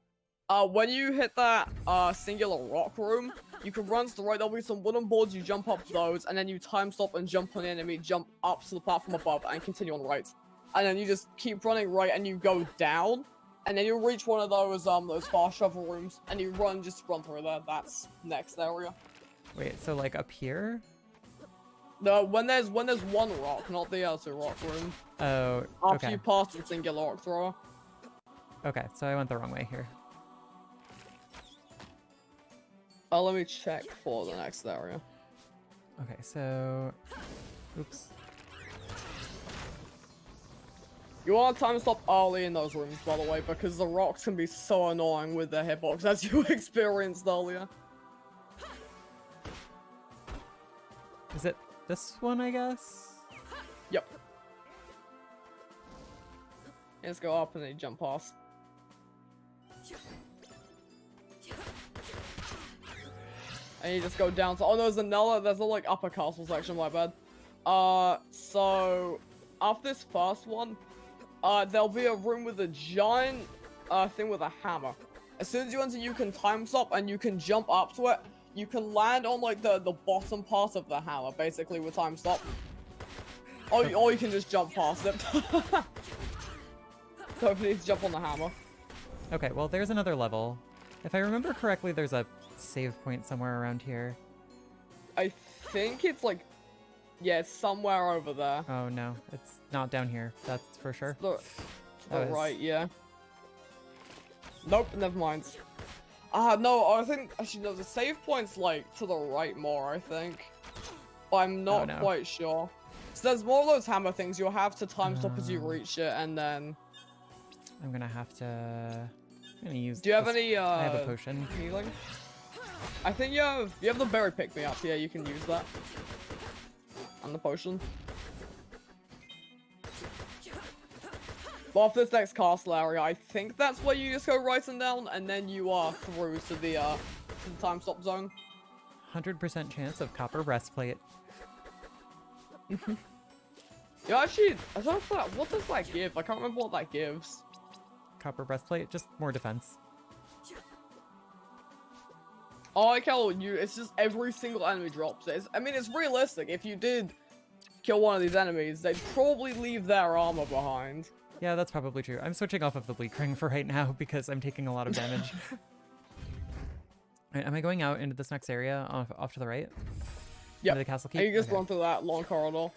When you hit that singular rock room, you can run to the right. There'll be some wooden boards. You jump up those, and then you time stop and jump on the enemy. Jump up to the platform above and continue on right. And then you just keep running right, and you go down, and then you reach one of those fast travel rooms, and you just run through there. That's next area. Wait, so like up here? No, when there's one rock, not the other rock room. Oh, After you pass the singular rock thrower. Okay, so I went the wrong way here. Let me check for the next area. Okay, so... Oops. You want to time stop early in those rooms, by the way, because the rocks can be so annoying with their hitbox, as you experienced earlier. Is it this one, I guess? Yep. You just go up and then you jump past. And you just go down to— oh, there's a like upper castle section, my bad. So after this first one, there'll be a room with a giant thing with a hammer. As soon as you enter, you can time stop and you can jump up to it. You can land on like the bottom part of the hammer, basically, with time stop. Or you can just jump past it. So if you need to jump on the hammer. Okay, well there's another level. If I remember correctly, there's a save point somewhere around here. I think it's like, yeah, it's somewhere over there. Oh no, it's not down here. That's for sure. Right, yeah. Nope, never mind. No, I think actually no, the save point's like to the right more, I think. But I'm not quite sure. So there's more of those hammer things. You'll have to time stop as you reach it, and then I'm gonna have to. I'm gonna use. Do you have any? I have a potion. Healing. I think you have the berry pick me up. Yeah, you can use that. And the potion. But off this next castle area, I think that's where you just go right and down, and then you are through to the time stop zone. 100% chance of copper breastplate. Yeah, actually, I don't know what does that give? I can't remember what that gives. Copper breastplate, just more defense. I like how it's just every single enemy drops it. I mean, it's realistic. If you did kill one of these enemies, they'd probably leave their armor behind. Yeah, that's probably true. I'm switching off of the bleak ring for right now because I'm taking a lot of damage. Right, am I going out into this next area off to the right? Yeah. The castle keep? And you just run through that long corridor.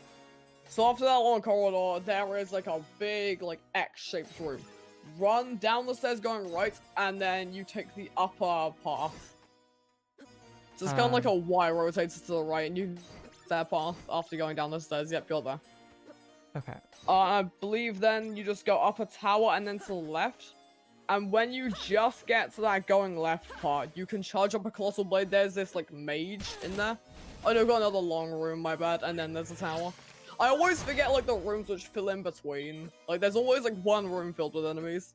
So after that long corridor, there is like a big like X-shaped room. Run down the stairs going right, and then you take the upper path. So it's kind of like a Y rotates to the right, and you that path after going down the stairs. Yep, you're there. Okay. I believe then you just go up a tower and then to the left. And when you just get to that going left part, you can charge up a colossal blade. There's this like mage in there. Oh no, got another long room, my bad. And then there's a tower. I always forget like the rooms which fill in between. Like there's always like one room filled with enemies.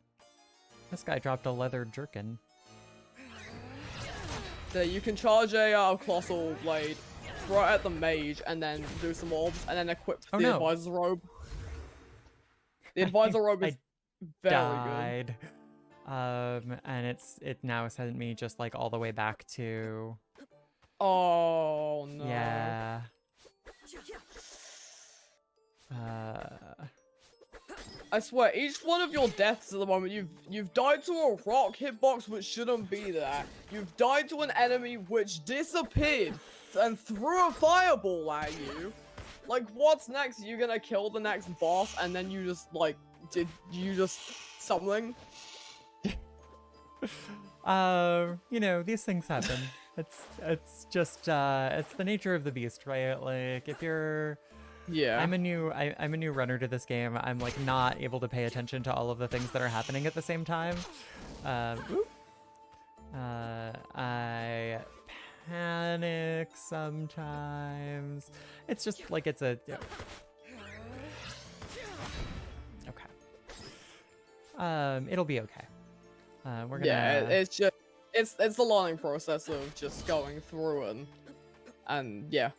This guy dropped a leather jerkin. So you can charge a colossal blade, throw it at the mage, and then do some orbs, and then equip the advisor's robe. The advisor robe is very good. And it now sent me just like all the way back to. Oh no. Yeah. I swear, each one of your deaths at the moment, you've died to a rock hitbox which shouldn't be there. You've died to an enemy which disappeared and threw a fireball at you. Like, what's next? You're gonna kill the next boss and then you just, like, did you just something? You know, these things happen. It's just it's the nature of the beast, right? Like if you're Yeah. I'm a new runner to this game. I'm like not able to pay attention to all of the things that are happening at the same time. I panic sometimes. It's just like it's a okay. It'll be okay. We're gonna. Yeah, it's just it's the learning process of just going through and yeah.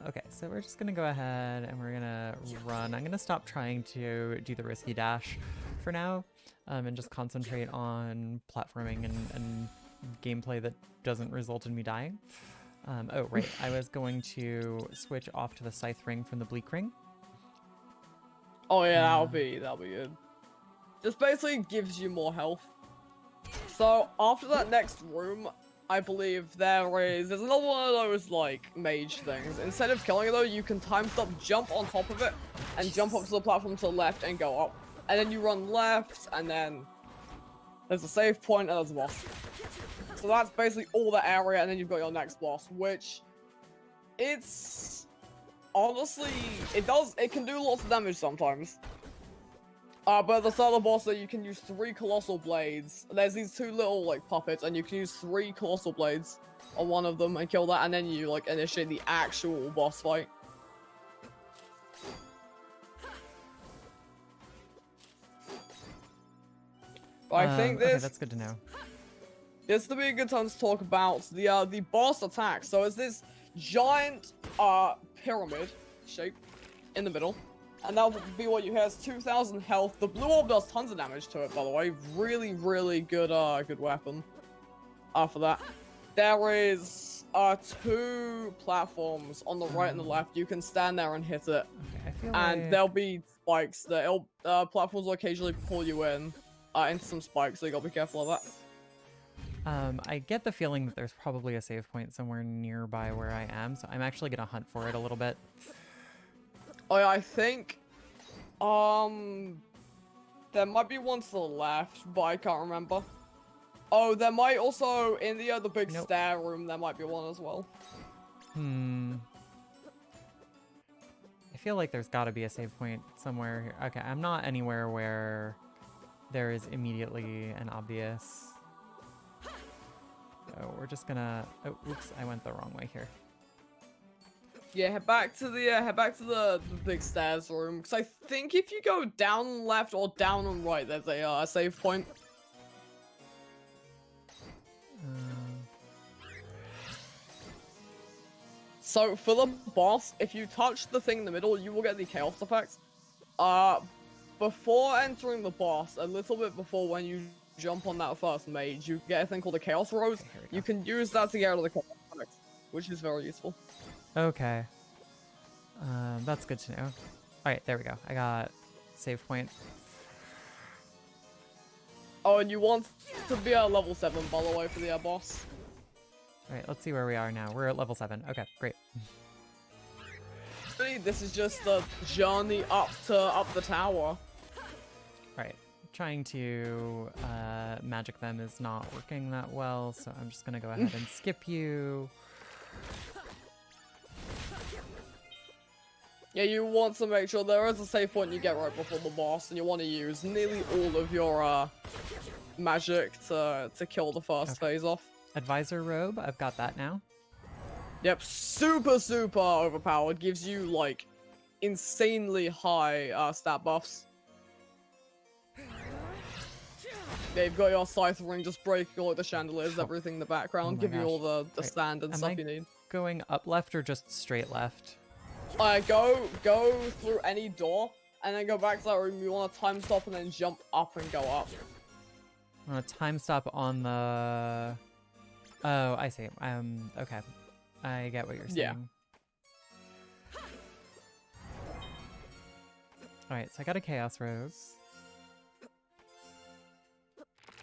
Okay, so we're just gonna go ahead and we're gonna run. I'm gonna stop trying to do the risky dash for now, and just concentrate on platforming and gameplay that doesn't result in me dying. Oh right, I was going to switch off to the scythe ring from the bleak ring. Oh yeah, that'll be good. Just basically gives you more health. So after that next room, I believe there's another one of those like mage things. Instead of killing it though, you can time stop, jump on top of it, and jump up to the platform to the left and go up. And then you run left, and then there's a save point and there's a boss. So that's basically all the area, and then you've got your next boss, which it's honestly it can do lots of damage sometimes. But the start of the boss, you can use 3 colossal blades. There's these 2 little like puppets, and you can use 3 colossal blades on one of them and kill that, and then you like initiate the actual boss fight. But I think Okay, that's good to know. This would be a good time to talk about the boss attack. So it's this giant pyramid shape in the middle. And that'll be what you hear is 2,000 health. The blue orb does tons of damage to it, by the way. Really, really good, good weapon. For that. There is 2 platforms on the right and the left. You can stand there and hit it. Okay, I feel and like... there'll be spikes that platforms will occasionally pull you into some spikes, so you gotta be careful of that. I get the feeling that there's probably a save point somewhere nearby where I am, so I'm actually gonna hunt for it a little bit. Oh yeah, I think, there might be one to the left, but I can't remember. Oh, there might also, in the big stair room, there might be one as well. I feel like there's gotta be a save point somewhere here. Okay, I'm not anywhere where there is immediately an obvious... So we're just gonna... Oh, oops, I went the wrong way here. Yeah, head back to the big stairs room, because I think if you go down left or down and right, there's a save point. So for the boss, if you touch the thing in the middle, you will get the chaos effect. Before entering the boss, a little bit before when you jump on that first mage, you get a thing called the chaos rose. Okay, you can use that to get out of the chaos effect, which is very useful. Okay. That's good to know. Alright, there we go. I got save point. Oh, and you want to be at level 7, by the way, for the boss. Alright, let's see where we are now. We're at level 7. Okay, great. This is just the journey up the tower. Alright, trying to magic them is not working that well, so I'm just gonna go ahead and skip you. Yeah, you want to make sure there is a save point you get right before the boss, and you want to use nearly all of your magic to kill the first phase off. Advisor robe, I've got that now. Yep, super overpowered. Gives you like insanely high stat buffs. Yeah, you've got your scythe ring just breaking all like, the chandeliers, everything in the background, give you all the standard stuff you need. Going up left or just straight left? Go through any door, and then go back to that room. You want to time stop and then jump up and go up. I want to time stop on the... Oh, I see. Okay. I get what you're saying. Yeah. Alright, so I got a Chaos Rose.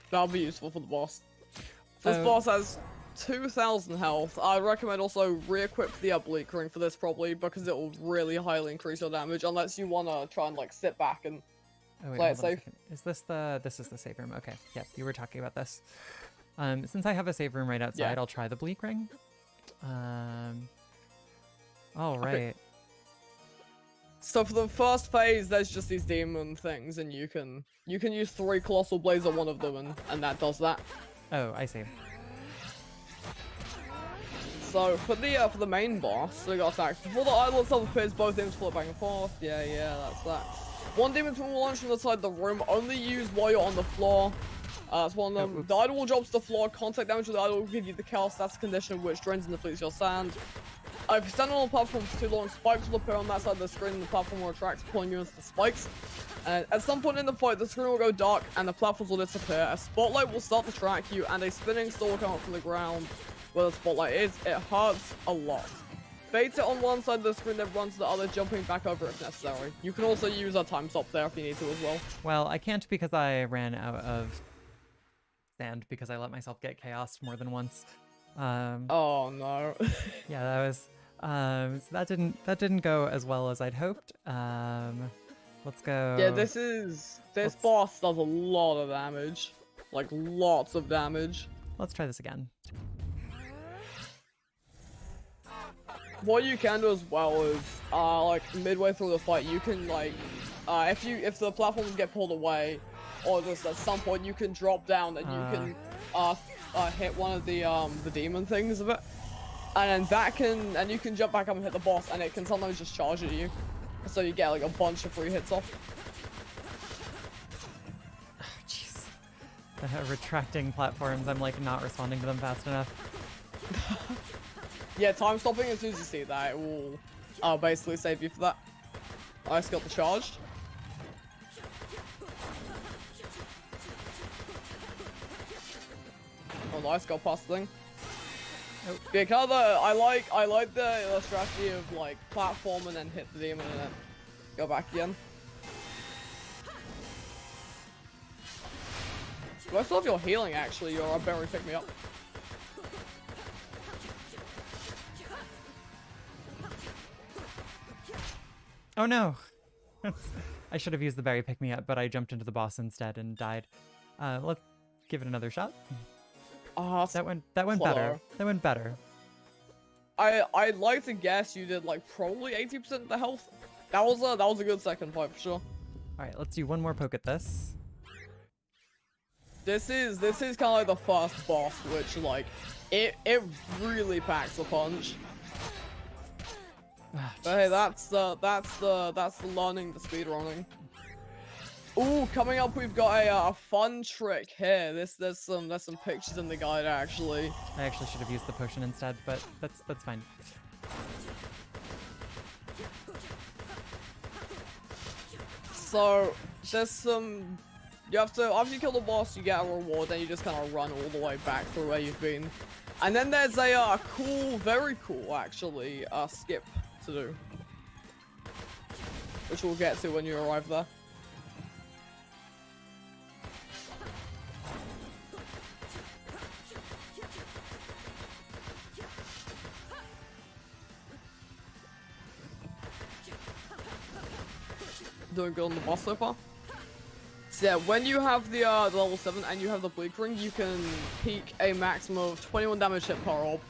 That'll be useful for the boss. This boss has 2,000 health. I recommend also re-equip the Bleak Ring for this probably, because it will really highly increase your damage, unless you want to try and like sit back and play it safe. Is this this is the save room? Okay, yeah, you were talking about this. Since I have a save room right outside, I'll try the Bleak Ring. All right. Okay. So for the first phase, there's just these demon things, and you can use 3 colossal blades on one of them, and that does that. Oh, I see. So for the main boss, we got attacked. Before the idol itself appears, both demons float back and forth. Yeah, that's that. One demon will launch from the side of the room, only use while you're on the floor. That's one of them. The idol will drop to the floor. Contact damage with the idol will give you the chaos status condition, which drains and depletes your sand. If you stand on a platform for too long, spikes will appear on that side of the screen, and the platform will attract, pulling you into the spikes. And at some point in the fight, the screen will go dark, and the platforms will disappear. A spotlight will start to track you, and a spinning star will come up from the ground where the spotlight is. It hurts a lot. Bait it on one side of the screen, then run to the other, jumping back over if necessary. You can also use a time stop there if you need to as well. Well, I can't because I ran out of sand because I let myself get chaos more than once. Oh no. Yeah, that was so that didn't go as well as I'd hoped. Let's go. Yeah, this boss does a lot of damage. Like lots of damage. Let's try this again. What you can do as well is, like midway through the fight, you can like, if the platforms get pulled away, or just at some point you can drop down and you can hit one of the demon things of it, and then you can jump back up and hit the boss, and it can sometimes just charge at you, so you get like a bunch of free hits off. Jeez, retracting platforms. I'm like not responding to them fast enough. Yeah, time stopping, as soon as you see that, it will basically save you for that. I just got the charged. Oh, nice, got past the thing. Nope. Yeah, kind of I like the strategy of like platform and then hit the demon and then go back again. Do I still have your healing actually? Your berry pick me up. Oh no! I should have used the berry pick me up, but I jumped into the boss instead and died. Let's give it another shot. That went better. That went better. I'd like to guess you did like probably 80% of the health. That was a good second fight for sure. All right, let's do one more poke at this. This is kind of like the first boss, which like it really packs a punch. But hey, that's the learning the speedrunning. Ooh, coming up we've got a fun trick here. There's some pictures in the guide actually. I actually should have used the potion instead, but that's fine. So there's some. You have to, after you kill the boss, you get a reward, then you just kind of run all the way back through where you've been. And then there's a cool, very cool actually, skip to do. Which we'll get to when you arrive there. Doing good on the boss so far. So yeah, when you have the level 7 and you have the Bleak Ring, you can peak a maximum of 21 damage hit per orb.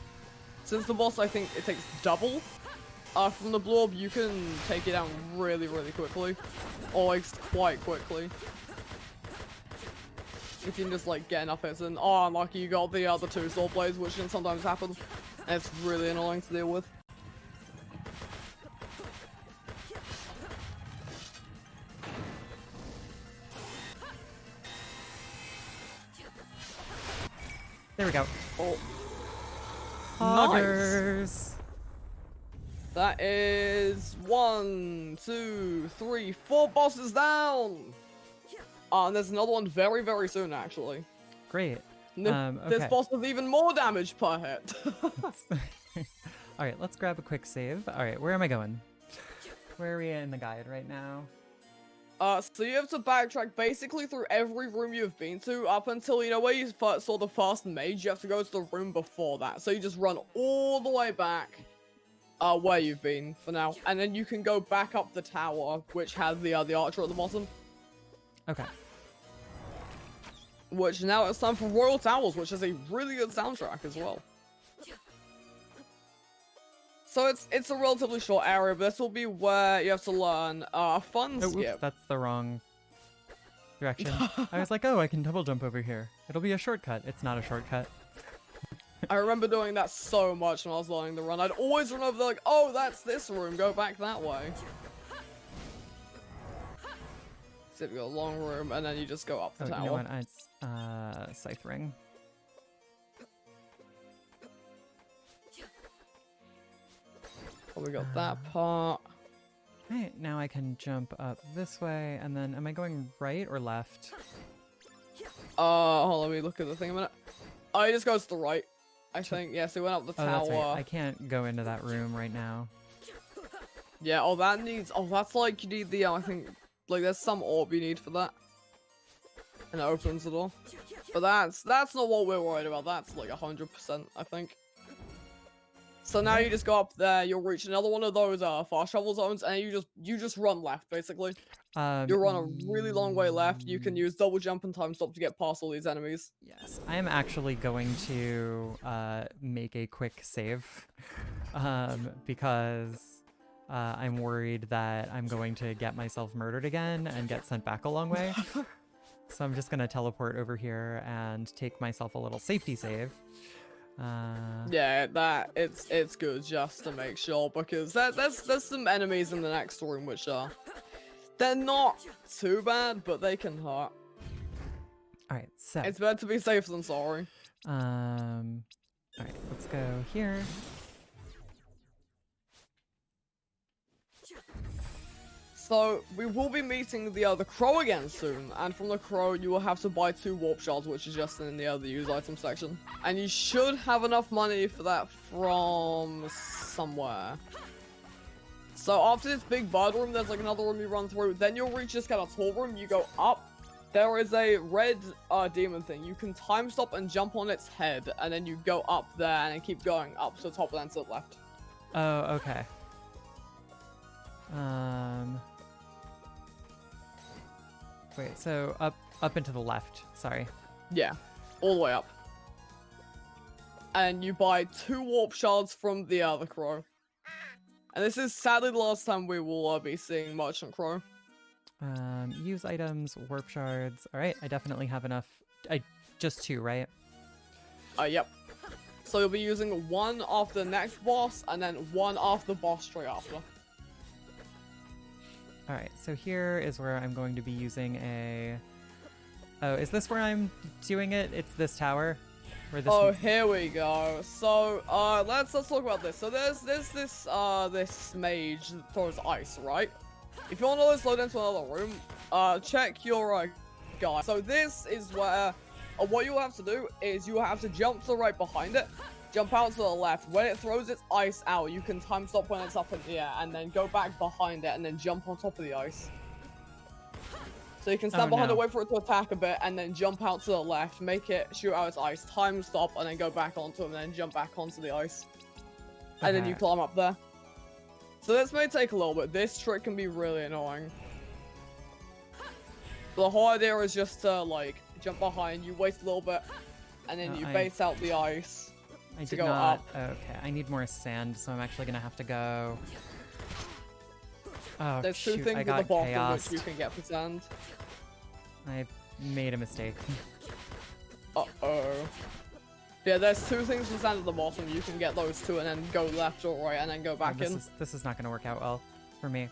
Since the boss, I think it takes double from the blue orb, you can take it down really, really quickly. Or like quite quickly. If you can just like get enough hits in. Oh, unlucky, you got the other 2 sword blades, which can sometimes happen. And it's really annoying to deal with. There we go. Oh. Nuggers. Nice. That is 1, 2, 3, 4 bosses down. And there's another one very, very soon, actually. Great. This Okay. boss does even more damage per hit. All right, let's grab a quick save. All right, where am I going? Where are we in the guide right now? So you have to backtrack basically through every room you've been to up until, you know, where you first saw the first mage. You have to go to the room before that. So you just run all the way back, where you've been for now. And then you can go back up the tower, which has the archer at the bottom. Okay. Which now it's time for Royal Towers, which is a really good soundtrack as well. So it's a relatively short area, but this will be where you have to learn a fun skip. Oops, that's the wrong direction. I was like, oh, I can double jump over here. It'll be a shortcut. It's not a shortcut. I remember doing that so much when I was learning the run. I'd always run over there like, oh, that's this room. Go back that way. So you go a long room, and then you just go up the tower. You know what? It's Scythe Ring. Oh, we got that part. Right, now I can jump up this way, and then am I going right or left? Hold on, let me look at the thing a minute. Oh, it just goes to the right, I think. Yeah, so we went up the tower. That's right. I can't go into that room right now. Yeah, oh, that needs... Oh, that's like you need the... I think... Like, there's some orb you need for that. And it opens the door. But that's not what we're worried about. That's like 100%, I think. So now you just go up there, you'll reach another one of those fast travel zones, and you just run left, basically. You'll run a really long way left. You can use double jump and time stop to get past all these enemies. Yes, I am actually going to make a quick save because I'm worried that I'm going to get myself murdered again and get sent back a long way. So I'm just going to teleport over here and take myself a little safety save. Yeah, it's good just to make sure, because there's some enemies in the next room which they're not too bad, but they can hurt. Alright, so it's better to be safe than sorry. Alright, let's go here. So, we will be meeting the crow again soon, and from the crow you will have to buy 2 warp shards, which is just in the use item section. And you should have enough money for that from somewhere. So after this big bird room, there's like another room you run through, then you'll reach this kind of tall room, you go up, there is a red demon thing. You can time stop and jump on its head, and then you go up there and then keep going up to the top and then to the left. Oh, okay. Wait, so up and to the left, sorry. Yeah, all the way up. And you buy 2 warp shards from the crow. And this is sadly the last time we will be seeing Merchant Crow. Use items, warp shards. Alright, I definitely have enough. Just 2, right? Yep. So you'll be using 1 off the next boss, and then 1 off the boss straight after. Alright, so here is where I'm going to be using a... Oh, is this where I'm doing it? It's this tower? Where this here we go. So, let's talk about this. So there's this mage that throws ice, right? If you want to load into another room, check your guide. So this is where, what you'll have to do is you have to jump to the right behind it, jump out to the left. When it throws its ice out, you can time stop when it's up in the air, and then go back behind it, and then jump on top of the ice. So you can stand behind it, wait for it to attack a bit, and then jump out to the left, make it shoot out its ice, time stop, and then go back onto it, and then jump back onto the ice. And then you climb up there. So this may take a little bit. This trick can be really annoying. The whole idea is just to, like, jump behind, you wait a little bit, and then you bait out the ice. I did not. Okay, I need more sand, so I'm actually gonna have to go. Oh, there's 2 things at the bottom which you can get for sand. I made a mistake. Uh-oh. Yeah, there's 2 things for sand at the bottom. You can get those 2 and then go left or right and then go back in. This is not gonna work out well for me.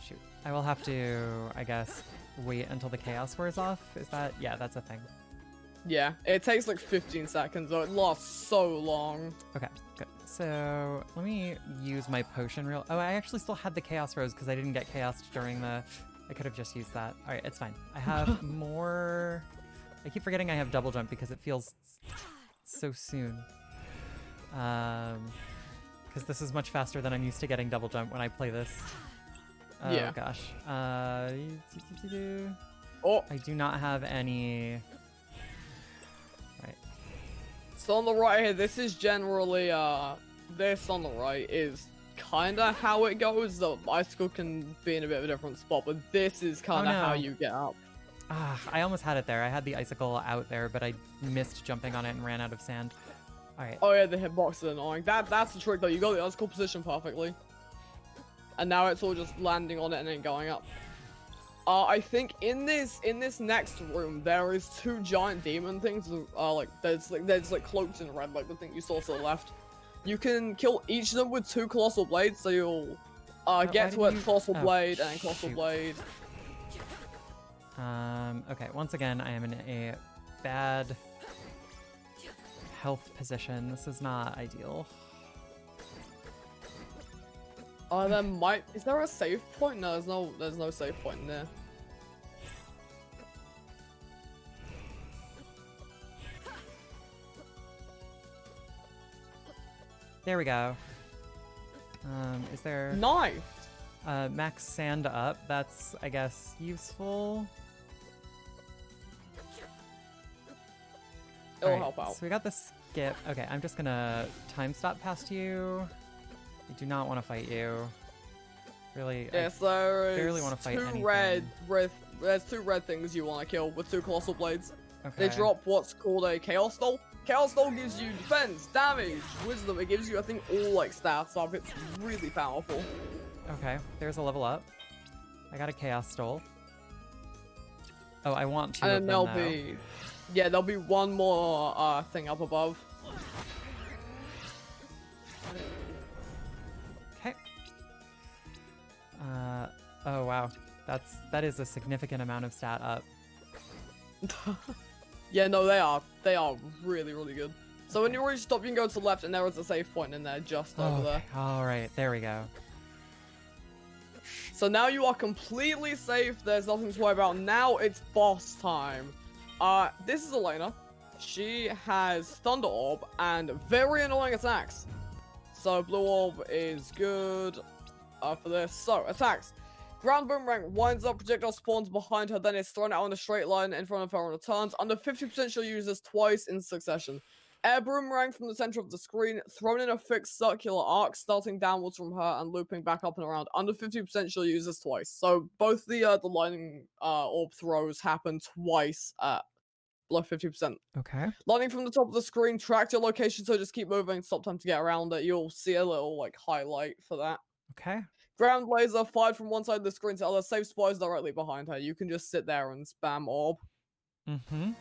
Shoot. I will have to, I guess, wait until the chaos wears off. Is that? Yeah, that's a thing. Yeah, it takes like 15 seconds, though. It lasts so long. Okay, good. So, let me use my potion real... Oh, I actually still had the Chaos Rose because I didn't get Chaos during the... I could have just used that. Alright, it's fine. I have more... I keep forgetting I have double jump because it feels so soon. Because this is much faster than I'm used to getting double jump when I play this. Oh Yeah. gosh. Oh, I do not have any. Right. so on the right here, this is generally, this on the right is kinda how it goes. The icicle can be in a bit of a different spot, but this is kinda how no. you get up. Ah, I almost had it there. I had the icicle out there, but I missed jumping on it and ran out of sand. All right. Oh yeah, the hitbox is annoying. That's the trick though. You got the icicle position perfectly, and now it's all just landing on it and then going up. I think in this next room there is 2 giant demon things. There's cloaked in red, like the thing you saw to the left. You can kill each of them with 2 colossal blades, so you'll get to it colossal blade and then colossal blade. Okay, once again, I am in a bad health position. This is not ideal. Is there a save point? No, there's no save point in there. There we go. Is there Nice! max sand up? That's, I guess, useful. It'll Alright, help out. So we got the skip. Okay, I'm just gonna time stop past you. I do not want to fight you. Really, Yeah, so barely want to fight anything. There's 2 red things you want to kill with 2 colossal blades. Okay. They drop what's called a chaos stole. Chaos stole gives you defense, damage, wisdom. It gives you, I think, all like stats up. It's really powerful. Okay, there's a level up. I got a chaos stole. Oh, I want 2 And of then them, there'll be one more thing up above. Okay. Oh wow, that is a significant amount of stat up. Yeah, no, they are really, really good. So when you reach stop, you can go to the left, and there is a save point in there, just over there. All right, there we go. So now you are completely safe. There's nothing to worry about. Now it's boss time. This is Elena. She has Thunder Orb and very annoying attacks. So Blue Orb is good for this. So attacks. Ground Boomerang winds up, projectile spawns behind her, then is thrown out in a straight line in front of her and returns. Under 50% she'll use this twice in succession. Air Boomerang from the center of the screen, thrown in a fixed circular arc, starting downwards from her and looping back up and around. Under 50% she'll use this twice. So both the lightning orb throws happen twice at below 50%. Okay. Lightning from the top of the screen, track your location, so just keep moving, stop time to get around it. You'll see a little like highlight for that. Okay. Ground laser fired from one side of the screen to the other, safe spot is directly behind her. You can just sit there and spam orb. Mm-hmm.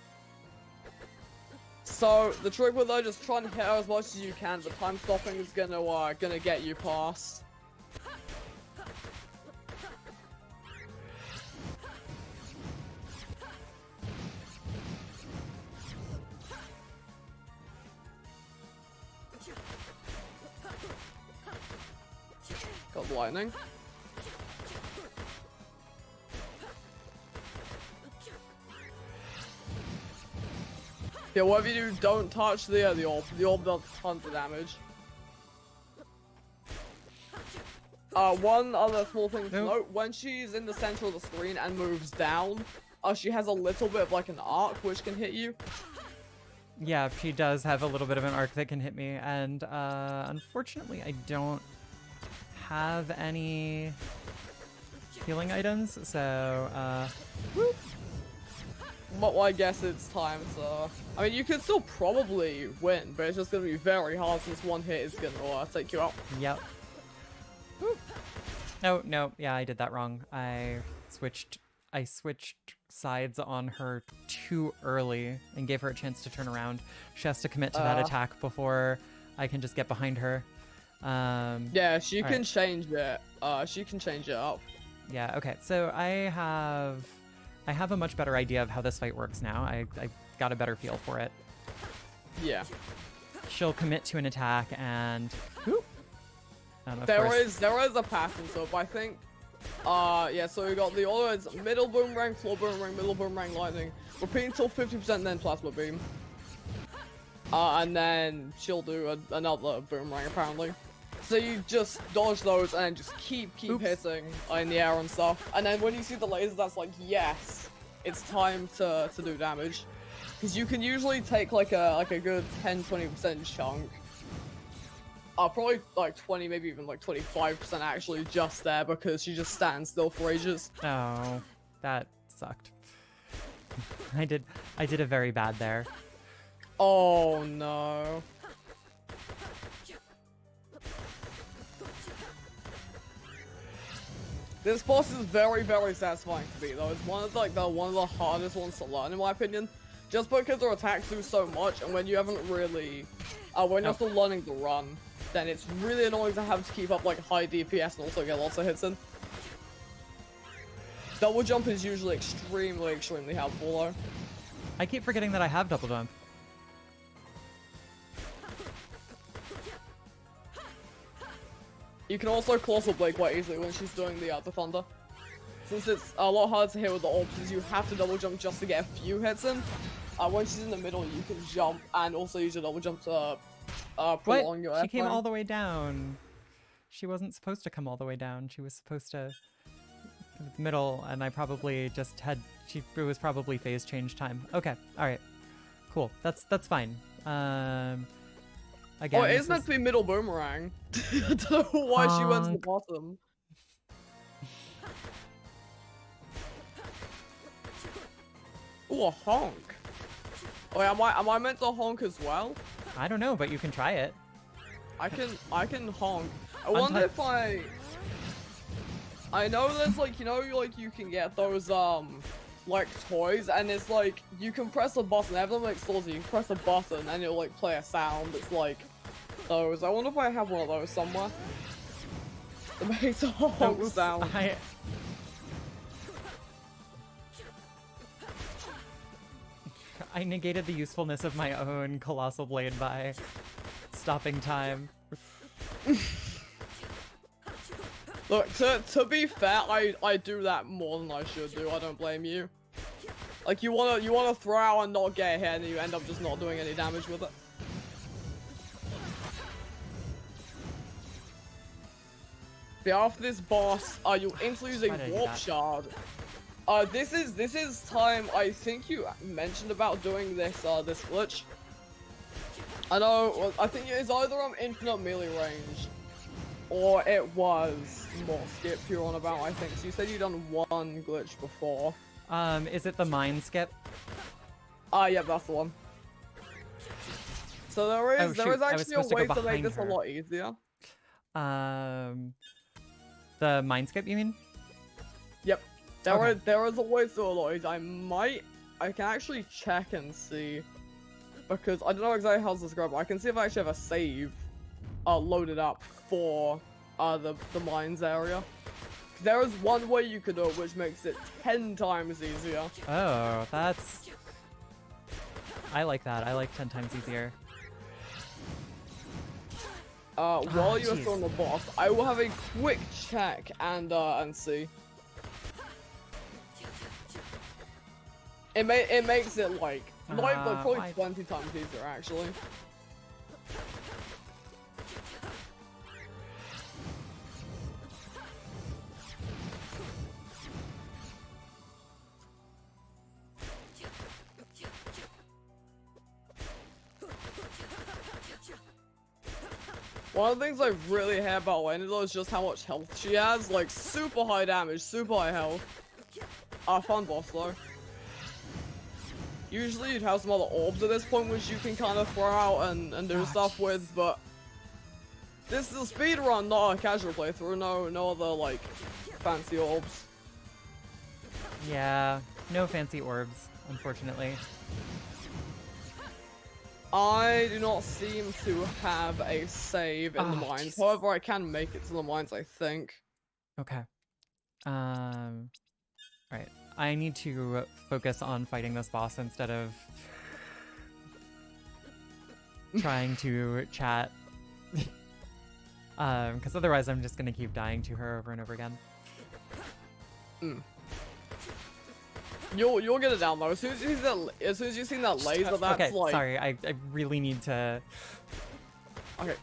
So the trick with her, just try and hit her as much as you can. The time stopping is gonna get you past. Got lightning. Yeah, whatever you do, don't touch the orb. The orb does tons of damage. One other small thing to note, when she's in the center of the screen and moves down, she has a little bit of like an arc which can hit you. Yeah, she does have a little bit of an arc that can hit me, and unfortunately I don't have any healing items, so whoop. Well, I guess it's time to... I mean, you could still probably win, but it's just gonna be very hard since one hit is gonna take you out. Yep. Whoop. No, yeah, I did that wrong. I switched sides on her too early and gave her a chance to turn around. She has to commit to that attack before I can just get behind her. Yeah, she can change it. She can change it up. Yeah, okay. So I have a much better idea of how this fight works now. I got a better feel for it. Yeah. She'll commit to an attack and whoop. There is a pattern, so I think yeah, so we got the order is middle boomerang, floor boomerang, middle boomerang, lightning. Repeat until 50%, then plasma beam. And then she'll do another boomerang apparently. So you just dodge those and just keep Oops. hitting in the air and stuff. And then when you see the lasers, that's like, yes, it's time to do damage. Because you can usually take like a good 10-20% chunk. Probably like 20, maybe even like 25% actually just there because she just stands still for ages. Oh, that sucked. I did a very bad there. Oh no. This boss is very, very satisfying to beat though. It's one of the hardest ones to learn in my opinion. Just because their attacks do so much, and when you haven't really, when you're still learning to run, then it's really annoying to have to keep up like high DPS and also get lots of hits in. Double jump is usually extremely helpful though. I keep forgetting that I have double jump. You can also Colossal Blade quite easily when she's doing the thunder. Since it's a lot harder to hit with the orbs, you have to double jump just to get a few hits in. When she's in the middle, you can jump and also use your double jump to prolong your airtime. She came all the way down. She wasn't supposed to come all the way down. She was supposed to middle, and I probably just had. It was probably phase change time. Okay, all right, cool. That's fine. Again, oh, it is meant to be middle boomerang. I don't know why she went to the bottom. Ooh, a honk. Oh, wait, am I meant to honk as well? I don't know, but you can try it. I can honk. I wonder if I know there's like, you know, like you can get those like toys, and it's like you can press a button. Every time like stores you can press a button and it'll like play a sound. It's like those. I wonder if I have one of those somewhere. It makes a honk sound. I negated the usefulness of my own Colossal Blade by stopping time. Look, to be fair, I do that more than I should do. I don't blame you. Like you wanna throw out and not get a hit, and you end up just not doing any damage with it. But after this boss, you'll instantly use a warp shard. This is time. I think you mentioned about doing this this glitch. I know. I think it's either infinite melee range, or it was more skip you're on about. I think so. You said you'd done one glitch before. Is it the mine skip? Yeah, that's the one. So there is actually a way to make this a lot easier. The mine skip, you mean? Yep. There is a way to do a lot easier. I can actually check and see, because I don't know exactly how to describe it. I can see if I actually have a save loaded up for the mines area. There is one way you could do it which makes it 10 times easier. Oh, that's... I like that. I like 10 times easier. While you're still on the boss, I will have a quick check and see. It makes it like probably 20 times easier actually. One of the things I really hate about Lena though is just how much health she has. Like super high damage, super high health. Fun boss though. Usually you'd have some other orbs at this point which you can kind of throw out and do stuff with, but this is a speedrun, not a casual playthrough. No other like fancy orbs. Yeah, no fancy orbs, unfortunately. I do not seem to have a save in the mines. Jesus. However, I can make it to the mines, I think. Okay. Right. I need to focus on fighting this boss instead of trying to chat. Because otherwise I'm just gonna keep dying to her over and over again. You'll get it down though. As soon as you've seen that laser, that's okay, like... sorry, I really need to... Okay.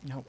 No.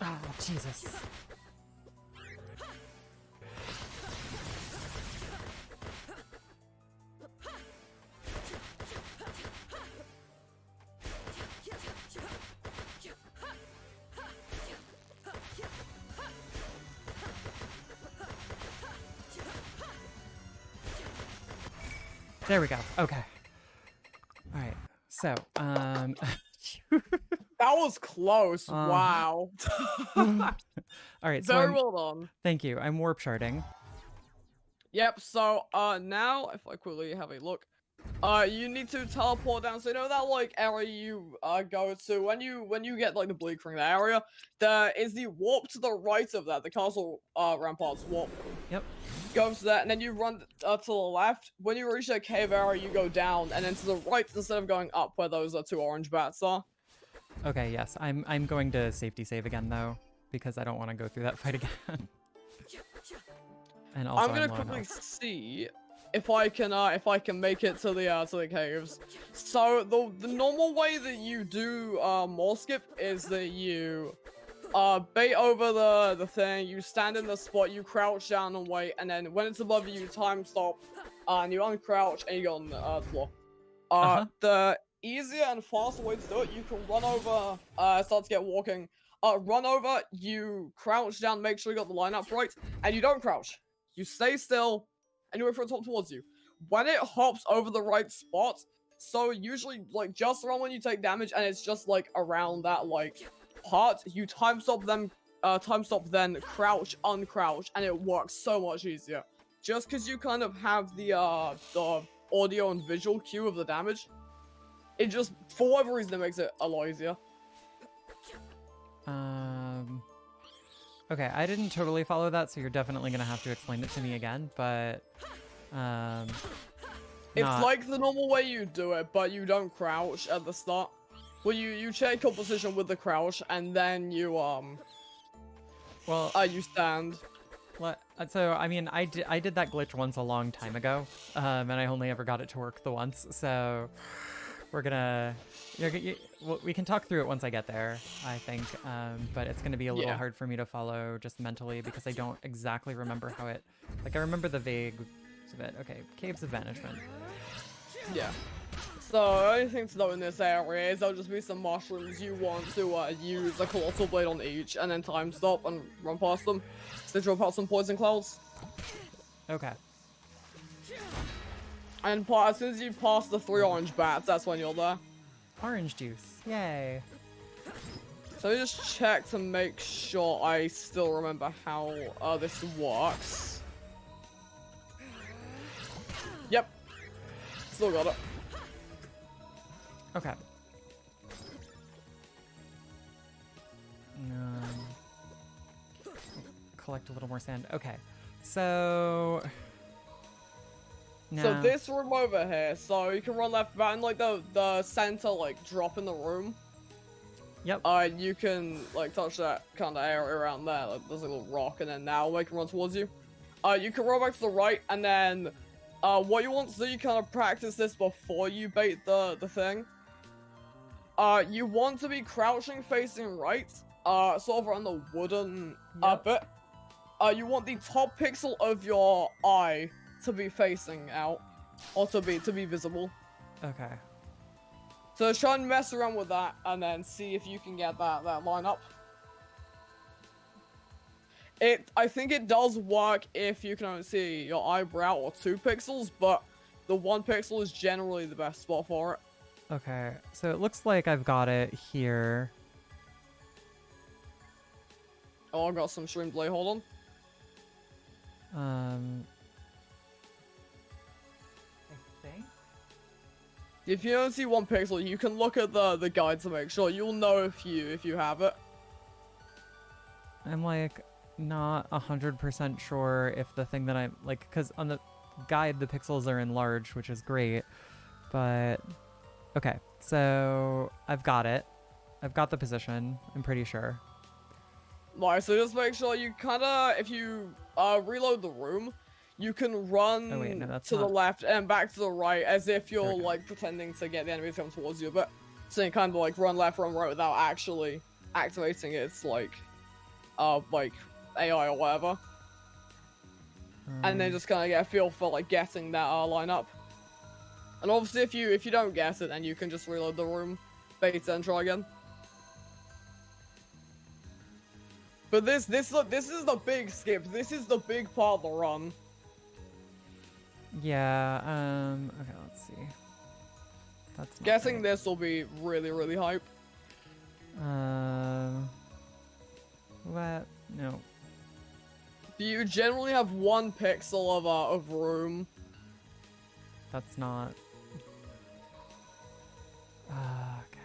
Oh, Jesus. There we go. Okay. All right. So, That was close. Uh-huh. Wow. all right. So Very I'm, well done. thank you. I'm warp sharding. Yep, so now if I quickly have a look, you need to teleport down. So you know that like area you go to when you get like the bleak ring, that area, there is the warp to the right of that, the castle ramparts warp. Yep. Go to that, and then you run to the left. When you reach that cave area, you go down, and then to the right instead of going up where those two orange bats are. Okay, yes. I'm going to safety save again though, because I don't want to go through that fight again. And also I'm gonna low on quickly health. see if I can make it to the caves. So the normal way that you do more skip is that you bait over the thing, you stand in the spot, you crouch down and wait, and then when it's above you, time stop, and you uncrouch and you go on the floor. The easier and faster way to do it, you can run over, start to get walking. Run over, you crouch down, make sure you got the lineup right, and you don't crouch. You stay still, and you wait for it to hop towards you. When it hops over the right spot, so usually like just around when you take damage, and it's just like around that like part, you time stop, then crouch, uncrouch, and it works so much easier. Just because you kind of have the audio and visual cue of the damage, it just for whatever reason it makes it a lot easier. Okay, I didn't totally follow that, so you're definitely gonna have to explain it to me again, but it's like the normal way you do it, but you don't crouch at the start. Well, you check your position with the crouch, and then you you stand. So I mean, I did that glitch once a long time ago, and I only ever got it to work the once. So we're gonna, we can talk through it once I get there, I think. But it's gonna be a little hard for me to follow just mentally because I don't exactly remember how it. Like I remember the vague of it. Okay, Caves of Banishment. Yeah. So, the only thing to know in this area is there'll just be some mushrooms you want to use a colossal blade on each, and then time stop and run past them. So drop out some poison clouds. Okay. And as soon as you pass the 3 orange bats, that's when you're there. Orange juice. Yay. So I just check to make sure I still remember how this works. Yep. Still got it. Okay. Collect a little more sand. Okay. So So this room over here, so you can run left about in like the center like drop in the room. Yep. You can like touch that kind of area around there. Like, there's a little rock, and then now we can run towards you. You can roll back to the right, and then what you want to do, you kind of practice this before you bait the thing. You want to be crouching facing right, sort of around the wooden bit. you want the top pixel of your eye to be facing out, or to be visible. Okay. So just try and mess around with that, and then see if you can get that line up. I think it does work if you can only see your eyebrow or 2 pixels, but the 1 pixel is generally the best spot for it. Okay, so it looks like I've got it here. Oh, I got some stream delay. Hold I think. If you don't see 1 pixel, you can look at the guide to make sure. You'll know if you have it. I'm like not 100% sure if the thing that I'm like, because on the guide the pixels are enlarged, which is great, but okay, so I've got it. I've got the position, I'm pretty sure. Right, so just make sure you kinda, if you reload the room, you can run to the left and back to the right as if you're like pretending to get the enemy to come towards you, but so you kind of like run left, run right without actually activating its like AI or whatever. And then just kind of get a feel for like getting that line up. And obviously if you don't guess it, then you can just reload the room, beta, and try again. But this is the big skip. This is the big part of the run. Yeah, okay, let's see. That's not Guessing right. this will be really, really hype. What? No. You generally have 1 pixel of room. That's not. Okay.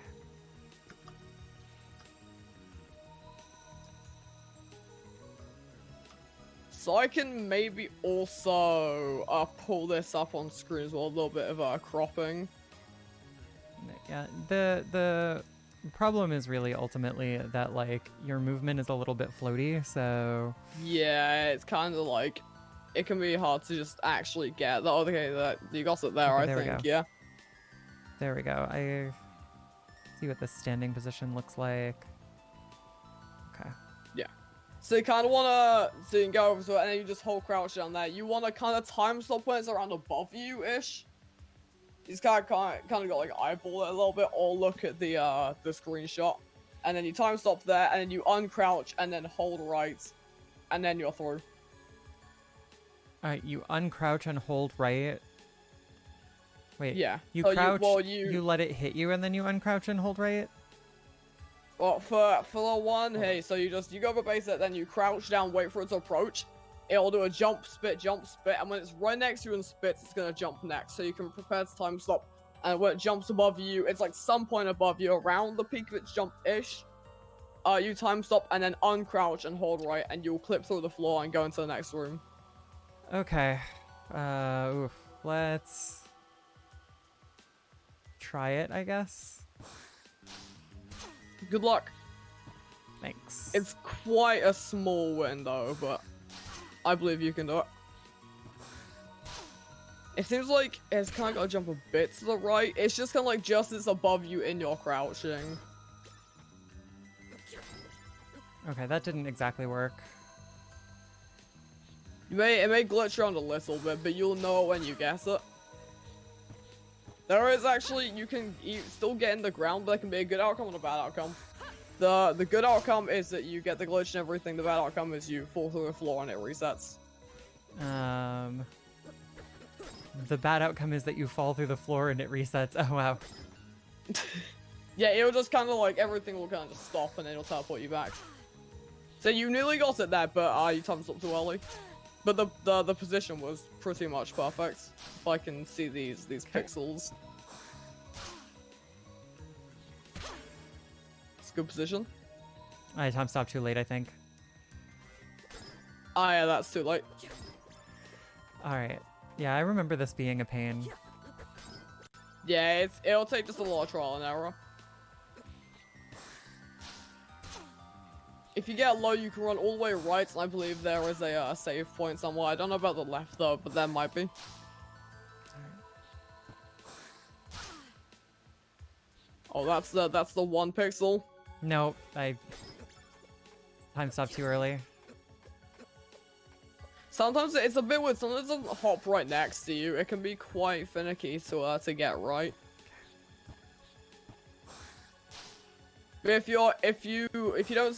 So I can maybe also pull this up on screen as well, a little bit of cropping. Yeah, the problem is really ultimately that like your movement is a little bit floaty, so yeah, it's kind of like it can be hard to just actually get that. Okay, that you got it there. Okay, I think, yeah. There we go. I see what the standing position looks like. Okay. Yeah. So you kind of wanna, so you can go over to it and then you just hold crouch down there. You wanna kind of time stop when it's around above you ish. You just kind of got like eyeball it a little bit, or look at the screenshot, and then you time stop there, and then you uncrouch and then hold right, and then you're through. Alright, you uncrouch and hold right. Wait. Yeah. You so crouch. you let it hit you, and then you uncrouch and hold right. Well, for the one, hey, so you go over base it, then you crouch down, wait for it to approach. It'll do a jump, spit, and when it's right next to you and spits, it's gonna jump next. So you can prepare to time stop. And when it jumps above you, it's like some point above you, around the peak of its jump-ish. You time stop and then uncrouch and hold right, and you'll clip through the floor and go into the next room. Okay. Let's try it, I guess. Good luck. Thanks. It's quite a small window, but I believe you can do it. It seems like it's kind of got to jump a bit to the right. It's just kind of like just it's above you in your crouching. Okay, that didn't exactly work. It may glitch around a little bit, but you'll know it when you guess it. There is actually, you can still get in the ground, but there can be a good outcome and a bad outcome. The good outcome is that you get the glitch and everything. The bad outcome is you fall through the floor and it resets. The bad outcome is that you fall through the floor and it resets. Oh, wow. Yeah, it'll just kind of like, everything will kind of just stop and then it'll teleport you back. So you nearly got it there, but you time stopped too early. But the position was pretty much perfect. If I can see these pixels. It's a good position. I time stopped too late, I think. Ah, yeah, that's too late. Alright. Yeah, I remember this being a pain. Yeah, it'll take just a lot of trial and error. If you get low, you can run all the way right, and I believe there is a save point somewhere. I don't know about the left though, but there might be. Oh, that's the 1 pixel. Nope, I time stopped too early. Sometimes it's a bit weird. Sometimes it doesn't hop right next to you. It can be quite finicky to get right. But if you only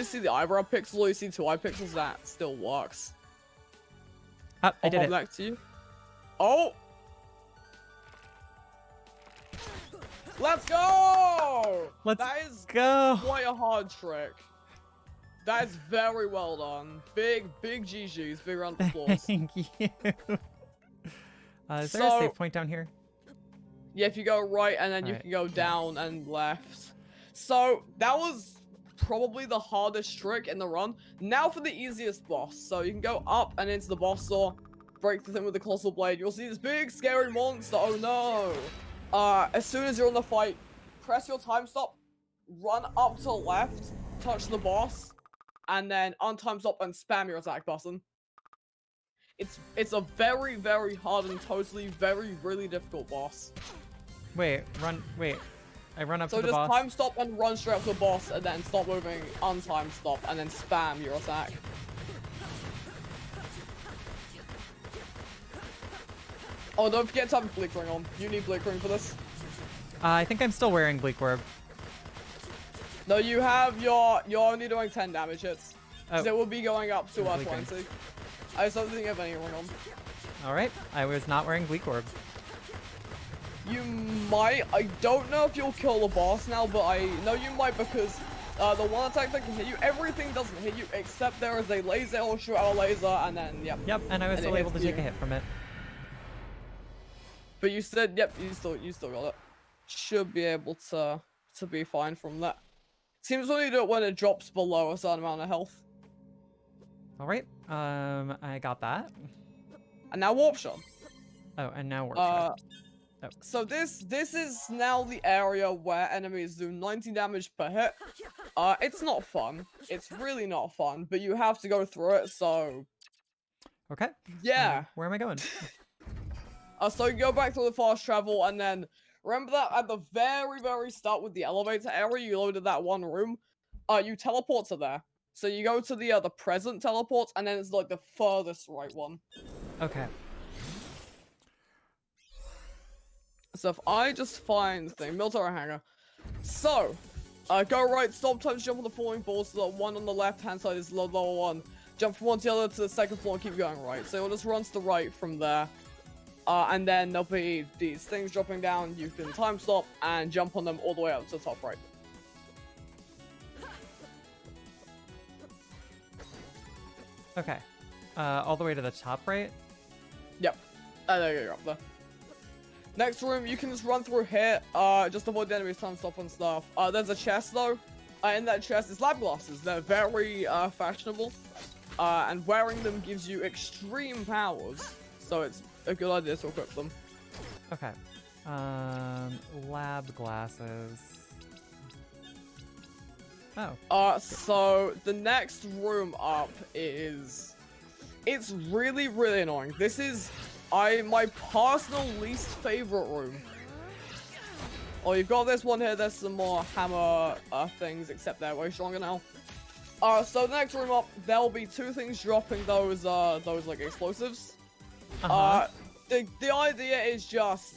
see the eyebrow pixel or you see 2 eye pixels, that still works. Oh, I did it. Next to you. Oh! Let's go! That is Go! quite a hard trick. That is very well done. Big GG's. Big round of applause. Thank you. Is there a save point down here? Yeah, if you go right and then you can go down and left. So that was probably the hardest trick in the run. Now for the easiest boss. So you can go up and into the boss door, break the thing with the colossal blade. You'll see this big scary monster. Oh no! As soon as you're in the fight, press your time stop, run up to the left, touch the boss, and then untime stop and spam your attack button. It's a very hard and totally really difficult boss. Wait. I run up to the boss. So just time stop and run straight up to the boss, and then stop moving, untime stop, and then spam your attack. Oh, don't forget to have Bleak Ring on. You need Bleak Ring for this. I think I'm still wearing Bleak Orb. No, you have you're only doing 10 damage hits. Oh. So it will be going up to 20. I just don't think you have any ring on. Alright, I was not wearing Bleak Orb. You might. I don't know if you'll kill the boss now, but I know you might because the one attack that can hit you, everything doesn't hit you except there is a laser or shoot out a laser, and then yep. Yep, and I was still able to take a hit from it. But you said yep, you still got it. Should be able to be fine from that. Seems when you do it when it drops below a certain amount of health. Alright, I got that. And now warp shot. Oh, and now warp shot. Oh. So this is now the area where enemies do 90 damage per hit. It's not fun. It's really not fun, but you have to go through it, so... Okay. Yeah. Where am I going? So you go back through the fast travel, and then... Remember that at the very start with the elevator area, you loaded that one room? You teleport to there. So you go to the present teleport, and then it's like the furthest right one. Okay. So if I just find the thing, military hangar. So, go right, stop, touch, jump on the falling balls, so the one on the left-hand side is the lower one. Jump from one to the other to the second floor and keep going right. So it'll just run to the right from there. And then there'll be these things dropping down, you can time stop and jump on them all the way up to the top right. Okay. All the way to the top right? Yep. There you go, up there. Next room, you can just run through here, just avoid the enemy's time stop and stuff. There's a chest though. In that chest is lab glasses. They're very fashionable. And wearing them gives you extreme powers. So it's a good idea to equip them. Okay. Lab glasses. Oh. So the next room up is... It's really annoying. This is my personal least favorite room. Oh, you've got this one here. There's some more hammer things, except they're way stronger now. So the next room up, there'll be 2 things dropping those like explosives. The idea is just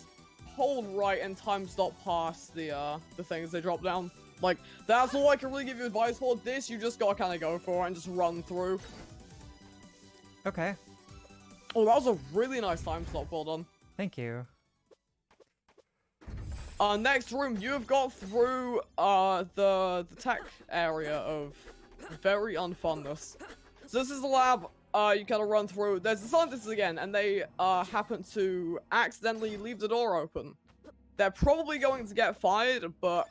hold right and time stop past the things they drop down. Like, that's all I can really give you advice for. This, you just gotta kind of go for it and just run through. Okay. Oh, that was a really nice time stop. Well done. Thank you. Next room, you have got through the tech area of very unfunness. So this is the lab. You gotta run through. There's the scientists again, and they happen to accidentally leave the door open. They're probably going to get fired, but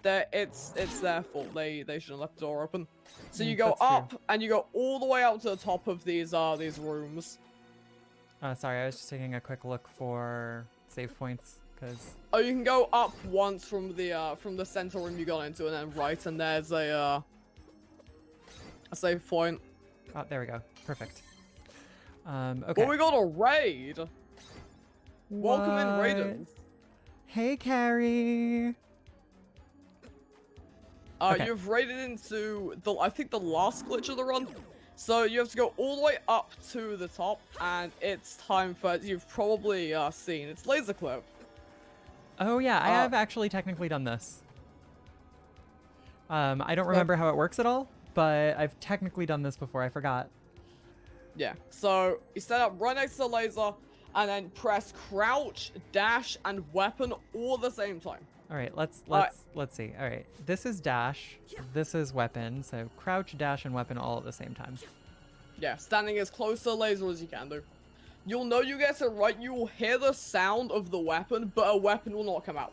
it's their fault. They shouldn't have left the door open. So you go up, and you go all the way up to the top of these rooms. Sorry, I was just taking a quick look for save points, because... Oh, you can go up once from the center room you got into, and then right, and there's a save point. Oh, there we go. Perfect. Okay. Well, we got a raid. Welcome in, raiders. Hey, Carrie. Okay. You've raided into I think the last glitch of the run. So you have to go all the way up to the top, and it's time for, you've probably seen, it's laser clip. Oh yeah, I have actually technically done this. I don't remember how it works at all, but I've technically done this before. I forgot. Yeah, so you set up right next to the laser, and then press crouch, dash, and weapon all at the same time. All right, let's see. All right, this is dash, this is weapon. So crouch, dash, and weapon all at the same time. Yeah, standing as close to the laser as you can do. You'll know you get it right. You will hear the sound of the weapon, but a weapon will not come out.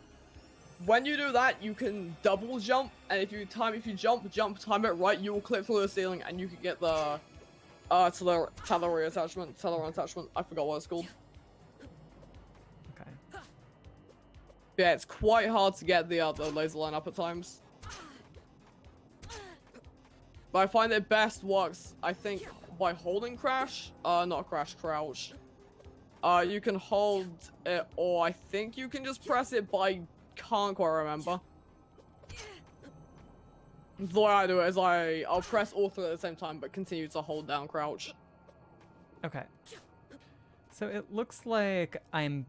When you do that, you can double jump, and if you time it right, you will clip through the ceiling, and you can get the Teleron attachment. I forgot what it's called. Okay. Yeah, it's quite hard to get the laser line up at times. But I find it best works, I think, by holding crash. Not crash, crouch. You can hold it, or I think you can just press it, but I can't quite remember. The way I do it is I'll press all three at the same time, but continue to hold down crouch. Okay. So it looks like I'm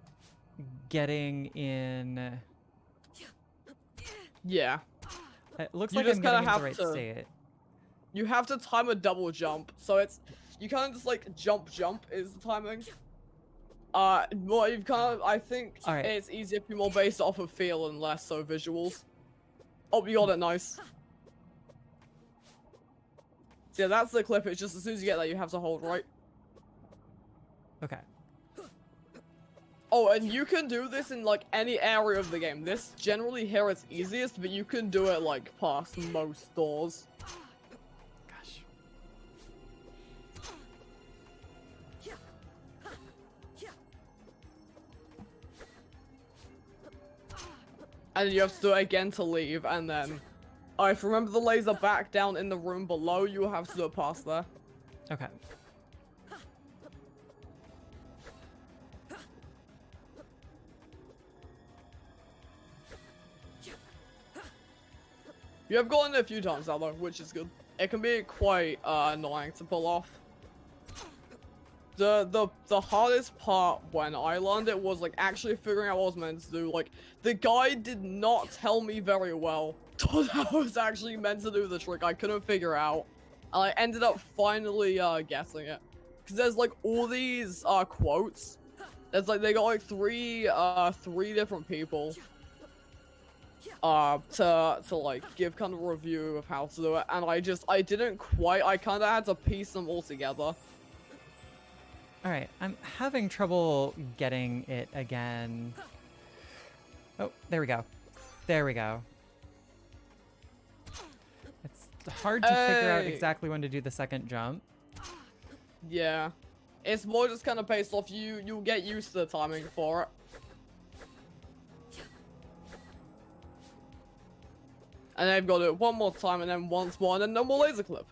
getting in. Yeah. It looks You like just I'm getting kinda in the right have to- state. You have to time a double jump, so it's, you kind of just like jump is the timing. Well, you've kind of, I think it's easier to be more based off of feel and less so visuals. Oh, you got it, nice. So yeah, that's the clip. It's just as soon as you get there, you have to hold right. Okay. Oh, and you can do this in like any area of the game. This generally here it's easiest, but you can do it like past most doors. Gosh. And you have to do it again to leave, and then if you remember the laser back down in the room below, you have to do it past there. Okay. You have gotten it a few times now though, which is good. It can be quite annoying to pull off. The hardest part when I learned it was like actually figuring out what I was meant to do. Like the guide did not tell me very well that I was actually meant to do the trick. I couldn't figure out. And I ended up finally guessing it. Cause there's like all these quotes. There's like they got like three different people to like give kind of a review of how to do it, and I kind of had to piece them all together. All right, I'm having trouble getting it again. Oh, there we go. There we go. It's hard to figure out exactly when to do the second jump. Yeah. It's more just kind of based off you'll get used to the timing for it. And then I've got to do it one more time, and then once more, and then no more laser clip.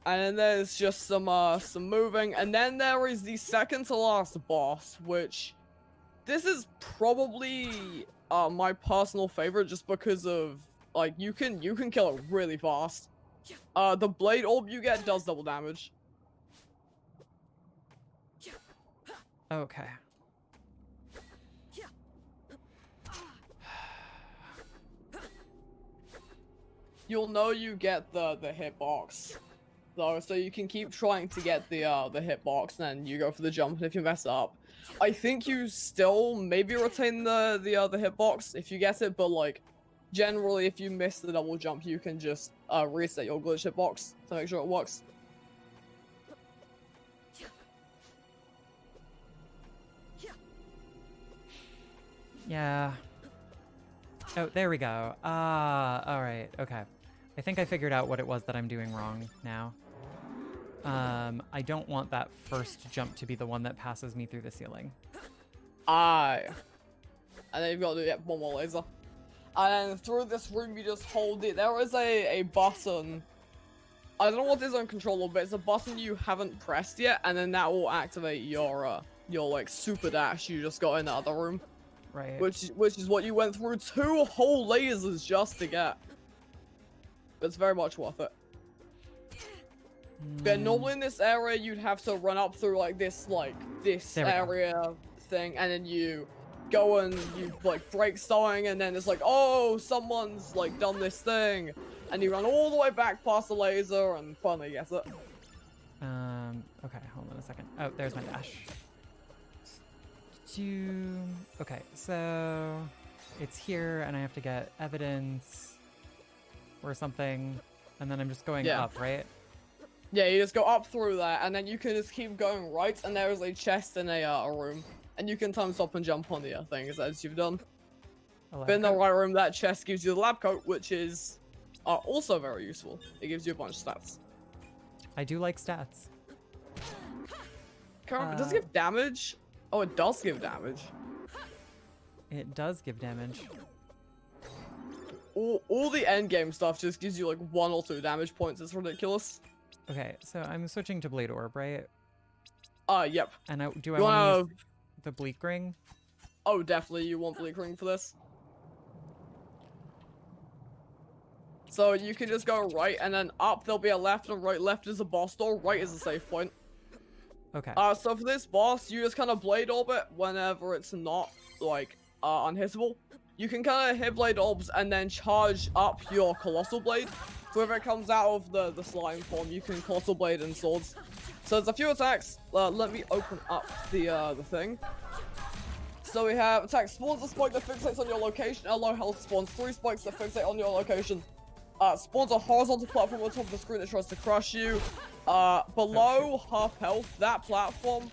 And then there's just some moving, and then there is the second to last boss, which this is probably my personal favorite, just because of like you can kill it really fast. The blade orb you get does double damage. Okay. You'll know you get the hitbox though, so you can keep trying to get the hitbox, and then you go for the jump, and if you mess up, I think you still maybe retain the hitbox if you get it, but like generally if you miss the double jump, you can just reset your glitch hitbox to make sure it works. Yeah. Oh, there we go. All right. Okay. I think I figured out what it was that I'm doing wrong now. I don't want that first jump to be the one that passes me through the ceiling. And then you've got to do one more laser. And then through this room, you just hold it. There is a button. I don't know what it is on controller, but it's a button you haven't pressed yet, and then that will activate your like super dash you just got in the other room. Right. Which is what you went through 2 whole lasers just to get. But it's very much worth it. But normally in this area, you'd have to run up through like this There we go. area thing, and then you go and you like break something, and then it's like, oh, someone's like done this thing, and you run all the way back past the laser, and finally get it. Okay, hold on a second. Oh, there's my dash. Okay, so it's here, and I have to get evidence or something, and then I'm just going up, right? Yeah, you just go up through that, and then you can just keep going right, and there is a chest in a room, and you can time stop and jump on the things as you've done. But in the right room, that chest gives you the lab coat, which is also very useful. It gives you a bunch of stats. I do like stats. Can't remember, does it give damage? Oh, it does give damage. It does give damage. All the end game stuff just gives you like 1 or 2 damage points. It's ridiculous. Okay, so I'm switching to Blade Orb, right? Yep. And I want to use the Bleak Ring? Oh, definitely you want Bleak Ring for this. So you can just go right, and then up there'll be a left and right. Left is a boss door, right is a save point. Okay. So for this boss, you just kind of Blade Orb it whenever it's not, like, unhittable. You can kind of hit Blade Orbs and then charge up your Colossal Blade. So if it comes out of the slime form, you can Colossal Blade and swords. So there's a few attacks. Let me open up the thing. So we have attack spawns a spike that fixates on your location. A low health spawns 3 spikes that fixate on your location. Spawns a horizontal platform on top of the screen that tries to crush you. Below half health, that platform,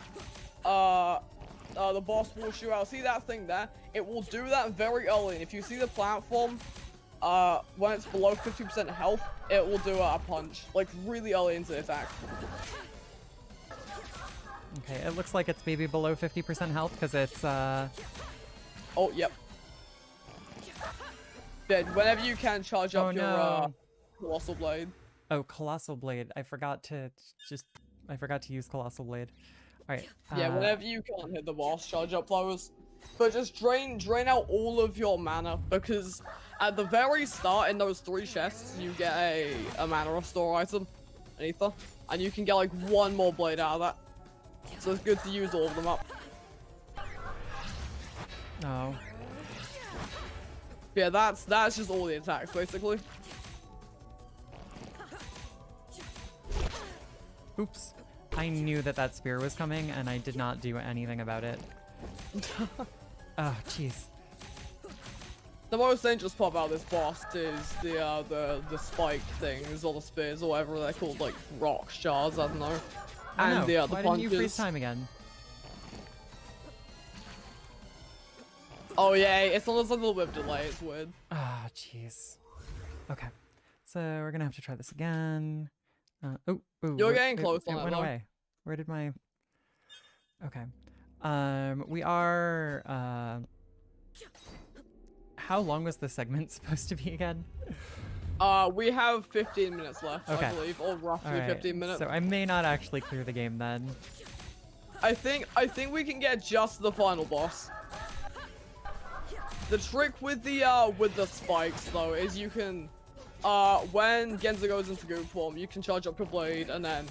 the boss will shoot out. See that thing there? It will do that very early. And if you see the platform, when it's below 50% health, it will do a punch, like really early into the attack. Okay, it looks like it's maybe below 50% health because it's Oh, yep. Dead. Whenever you can charge up your Colossal Blade. Oh, Colossal Blade. I forgot to use Colossal Blade. All right. Yeah, whenever you can't hit the boss, charge up those. But just drain out all of your mana, because at the very start in those 3 chests, you get a mana restore item, an ether, and you can get like 1 more blade out of that. So it's good to use all of them up. Oh. Yeah, that's just all the attacks basically. Oops. I knew that spear was coming, and I did not do anything about it. Oh, jeez. The most dangerous part about this boss is the spike things, or the spears, or whatever they're called, like rock shards, I don't know. Oh, And no. the Why punches. didn't you freeze time again? Oh yeah, it's almost a little bit of delay, it's weird. Ah, jeez. Okay. So we're gonna have to try this again. You're getting close on it that went one. away. Where did my... Okay. We are... How long was the segment supposed to be again? We have 15 minutes left, Okay. I believe, or roughly Alright, 15 minutes. So I may not actually clear the game then. I think we can get just the final boss. The trick with the spikes though is you can when Genza goes into goop form, you can charge up your blade, and then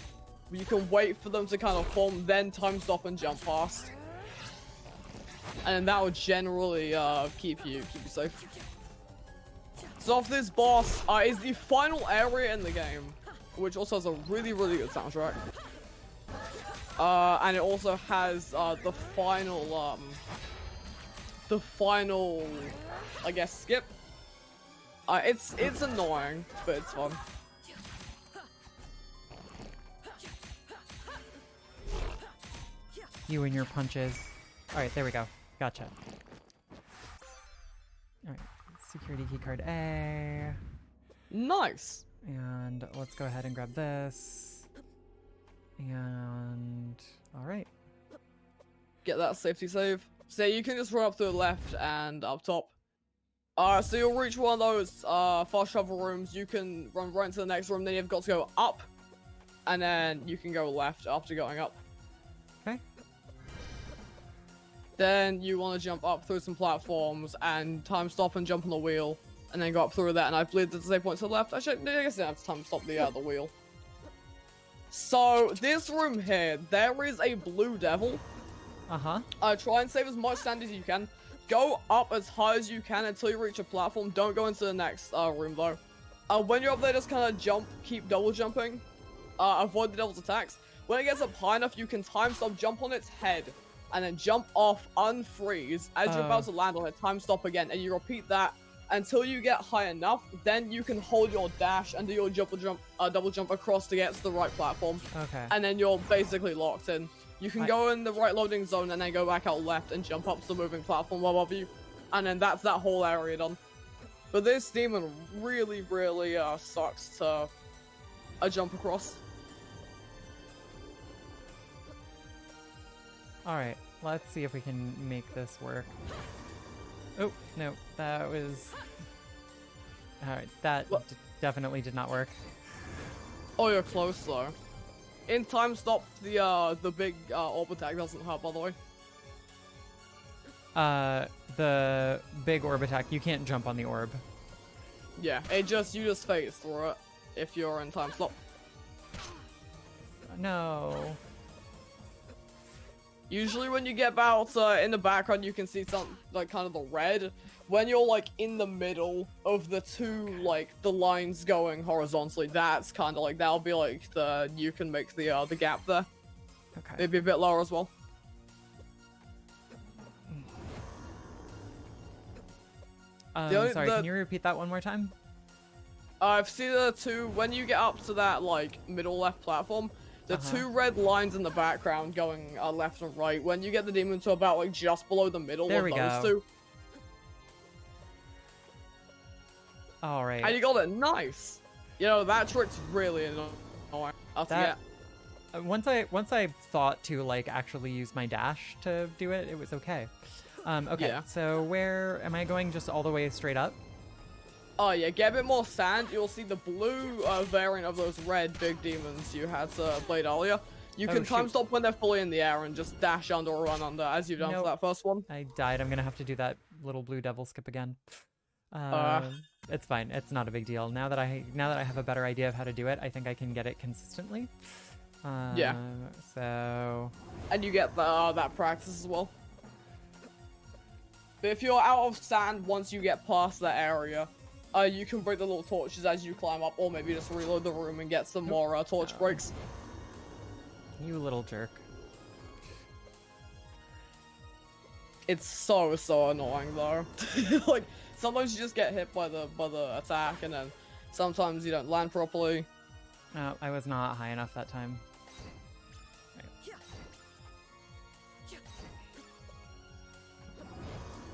you can wait for them to kind of form, then time stop and jump past. And that will generally keep you safe. So off this boss is the final area in the game, which also has a really good soundtrack. And it also has the final, I guess, skip. It's annoying, but it's fun. You and your punches. Alright, there we go. Gotcha. Alright, security keycard A. Nice. And let's go ahead and grab this. And... Alright. Get that safety save. So you can just run up to the left and up top. So you'll reach one of those fast travel rooms. You can run right into the next room, then you've got to go up. And then you can go left after going up. Okay. Then you want to jump up through some platforms and time stop and jump on the wheel. And then go up through that, and I believe there's a save point to the left. Actually, I guess I have to time stop the wheel. So this room here, there is a blue devil. Uh-huh. Try and save as much sand as you can. Go up as high as you can until you reach a platform. Don't go into the next room though. When you're up there, just kind of jump, keep double jumping. Avoid the devil's attacks. When it gets up high enough, you can time stop, jump on its head, and then jump off, unfreeze. As you're about to land on it, time stop again, and you repeat that until you get high enough. Then you can hold your dash and do your double jump across to get to the right platform. Okay. And then you're basically locked in. You can go in the right loading zone and then go back out left and jump up to the moving platform above you. And then that's that whole area done. But this demon really, really sucks to jump across. Alright, let's see if we can make this work. Oh, no, that was... Alright, that definitely did not work. Oh, you're close though. In time stop, the big orb attack doesn't hurt, by the way. The big orb attack, you can't jump on the orb. Yeah, you just phase through it if you're in time stop. No. Usually when you get about in the background, you can see some, like, kind of the red. When you're, like, in the middle of the two, like, the lines going horizontally, that's kind of like, that'll be, like, you can make the gap there. Okay. Maybe a bit lower as well. Sorry, can you repeat that one more time? I've seen the two, when you get up to that, like, middle left platform, the two red lines in the background going left and right, when you get the demon to about, like, just below the middle of those two. Alright. And you got it, nice! You know, that trick's really annoying. Once I thought to, like, actually use my dash to do it, it was okay. Okay, Yeah. So where am I going? Just all the way straight up? Oh yeah, get a bit more sand. You'll see the blue variant of those red big demons you had played earlier. You can time stop when they're fully in the air and just dash under or run under as you've done for that first one. I died. I'm gonna have to do that little blue devil skip again. It's fine. It's not a big deal. Now that I have a better idea of how to do it, I think I can get it consistently. Yeah. So. And you get that practice as well. But if you're out of sand once you get past that area, you can break the little torches as you climb up, or maybe just reload the room and get some more torch breaks. You little jerk. It's so annoying though. Like, sometimes you just get hit by the attack, and then sometimes you don't land properly. No, I was not high enough that time.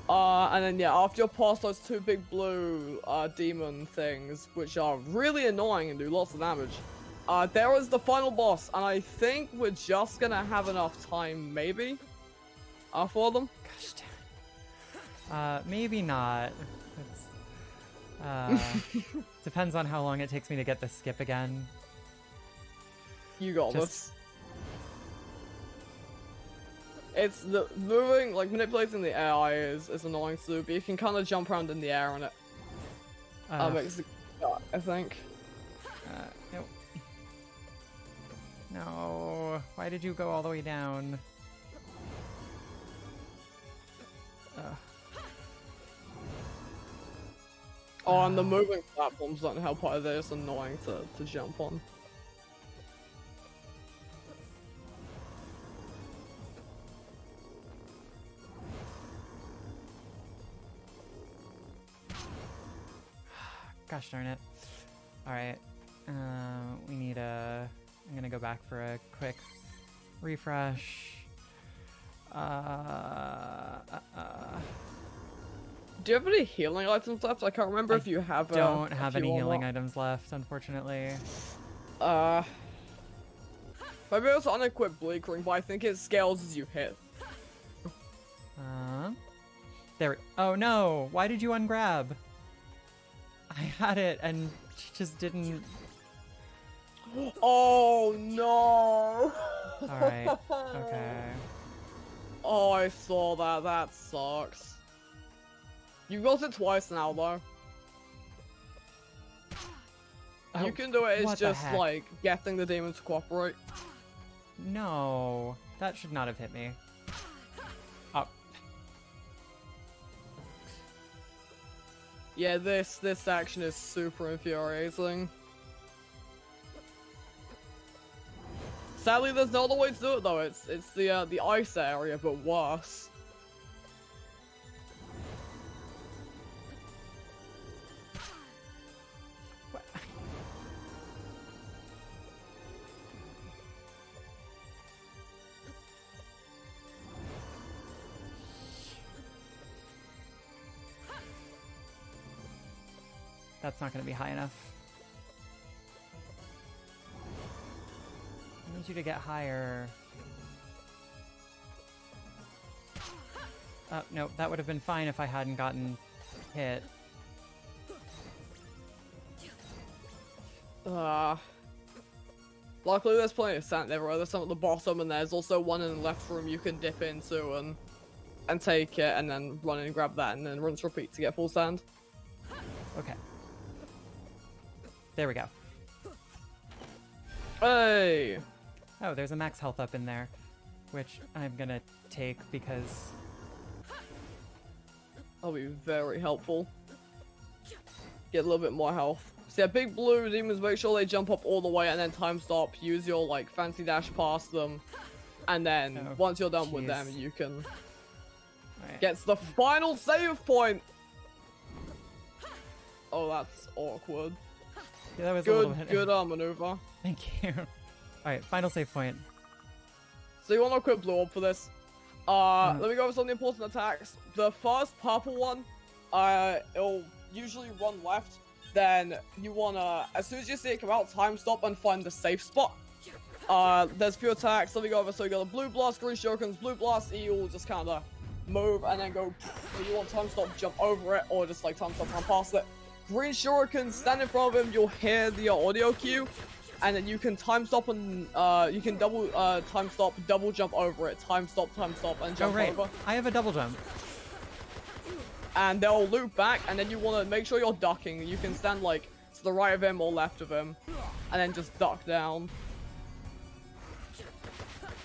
And then yeah, after you're past those two big blue demon things, which are really annoying and do lots of damage, there is the final boss, and I think we're just gonna have enough time, maybe, for them. Gosh damn it. Maybe not. Depends on how long it takes me to get the skip again. You got this. It's the moving, like manipulating the AI is annoying to do, but you can kind of jump around in the air on it. Makes the cut, I think. No. No. Why did you go all the way down? Oh, and the moving platforms don't help either. It's annoying to jump on. Gosh darn it. Alright. We need a... I'm gonna go back for a quick refresh. Do you have any healing items left? I can't remember if you have. Don't have any healing items left, unfortunately. Maybe it's unequipped bleak ring, but I think it scales as you hit. There. Oh no! Why did you ungrab? I had it and she just didn't. Oh no! Alright. Okay. Oh, I saw that. That sucks. You got it twice now, though. Oh, you can do it. It's what the just heck? like getting the demon to cooperate. No, that should not have hit me. Oh. Yeah, this action is super infuriating. Sadly, there's no other way to do it though. It's the ice area, but worse. What? That's not going to be high enough. I need you to get higher. Oh, no, that would have been fine if I hadn't gotten hit. Luckily there's plenty of sand everywhere. There's some at the bottom, and there's also one in the left room you can dip into and take it, and then run and grab that, and then rinse repeat to get full sand. Okay. There we go. Hey! Oh, there's a max health up in there, which I'm gonna take because... That'll be very helpful. Get a little bit more health. So yeah, big blue demons, make sure they jump up all the way and then time stop. Use your like fancy dash past them. And then once you're done with them, you can get to the final save point. Oh, that's awkward. Yeah, that was a little bit... Good maneuver. Thank you. Alright, final save point. So you want to equip blue orb for this? Let me go over some of the important attacks. The first purple one, it'll usually run left. Then you wanna, as soon as you see it come out, time stop and find the safe spot. There's a few attacks. Let me go over. So you got the blue blast, green shurikens, blue blast, you'll just kind of move and then go. You want time stop, jump over it, or just like time stop, run past it. Green shuriken, stand in front of him. You'll hear the audio cue, and then you can time stop and you can double time stop, double jump over it. Time stop, and jump over. I have a double jump. And they'll loop back, and then you want to make sure you're ducking. You can stand like to the right of him or left of him, and then just duck down.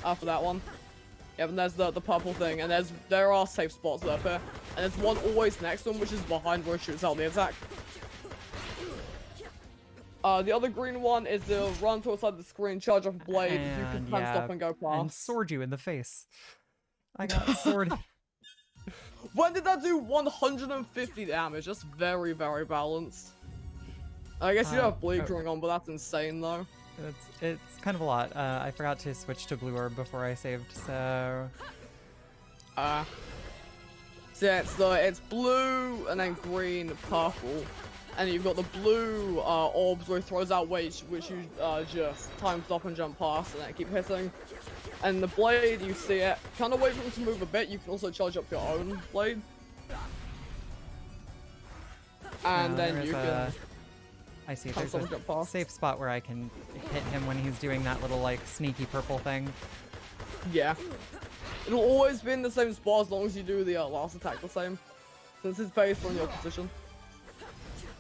After that one. Yeah, and there's the purple thing, and there are safe spots up here. And there's one always next to him, which is behind where it shoots out the attack. The other green one is the run to outside the screen, charge off a blade, you can time stop and go past. And sword you in the face. I got sword. When did that do 150 damage? That's very, very balanced. I guess you have bleed going on, but that's insane though. It's kind of a lot. I forgot to switch to blue orb before I saved, so... So yeah, it's blue and then green, purple. And you've got the blue orbs where he throws out weights, which you just time stop and jump past and then keep hitting. And the blade, you see it. Kind of wait for him to move a bit. You can also charge up your own blade. And then you can... I see, there's a safe spot where I can hit him when he's doing that little, like, sneaky purple thing. Yeah. It'll always be in the same spot as long as you do the last attack the same. Since it's based on your position.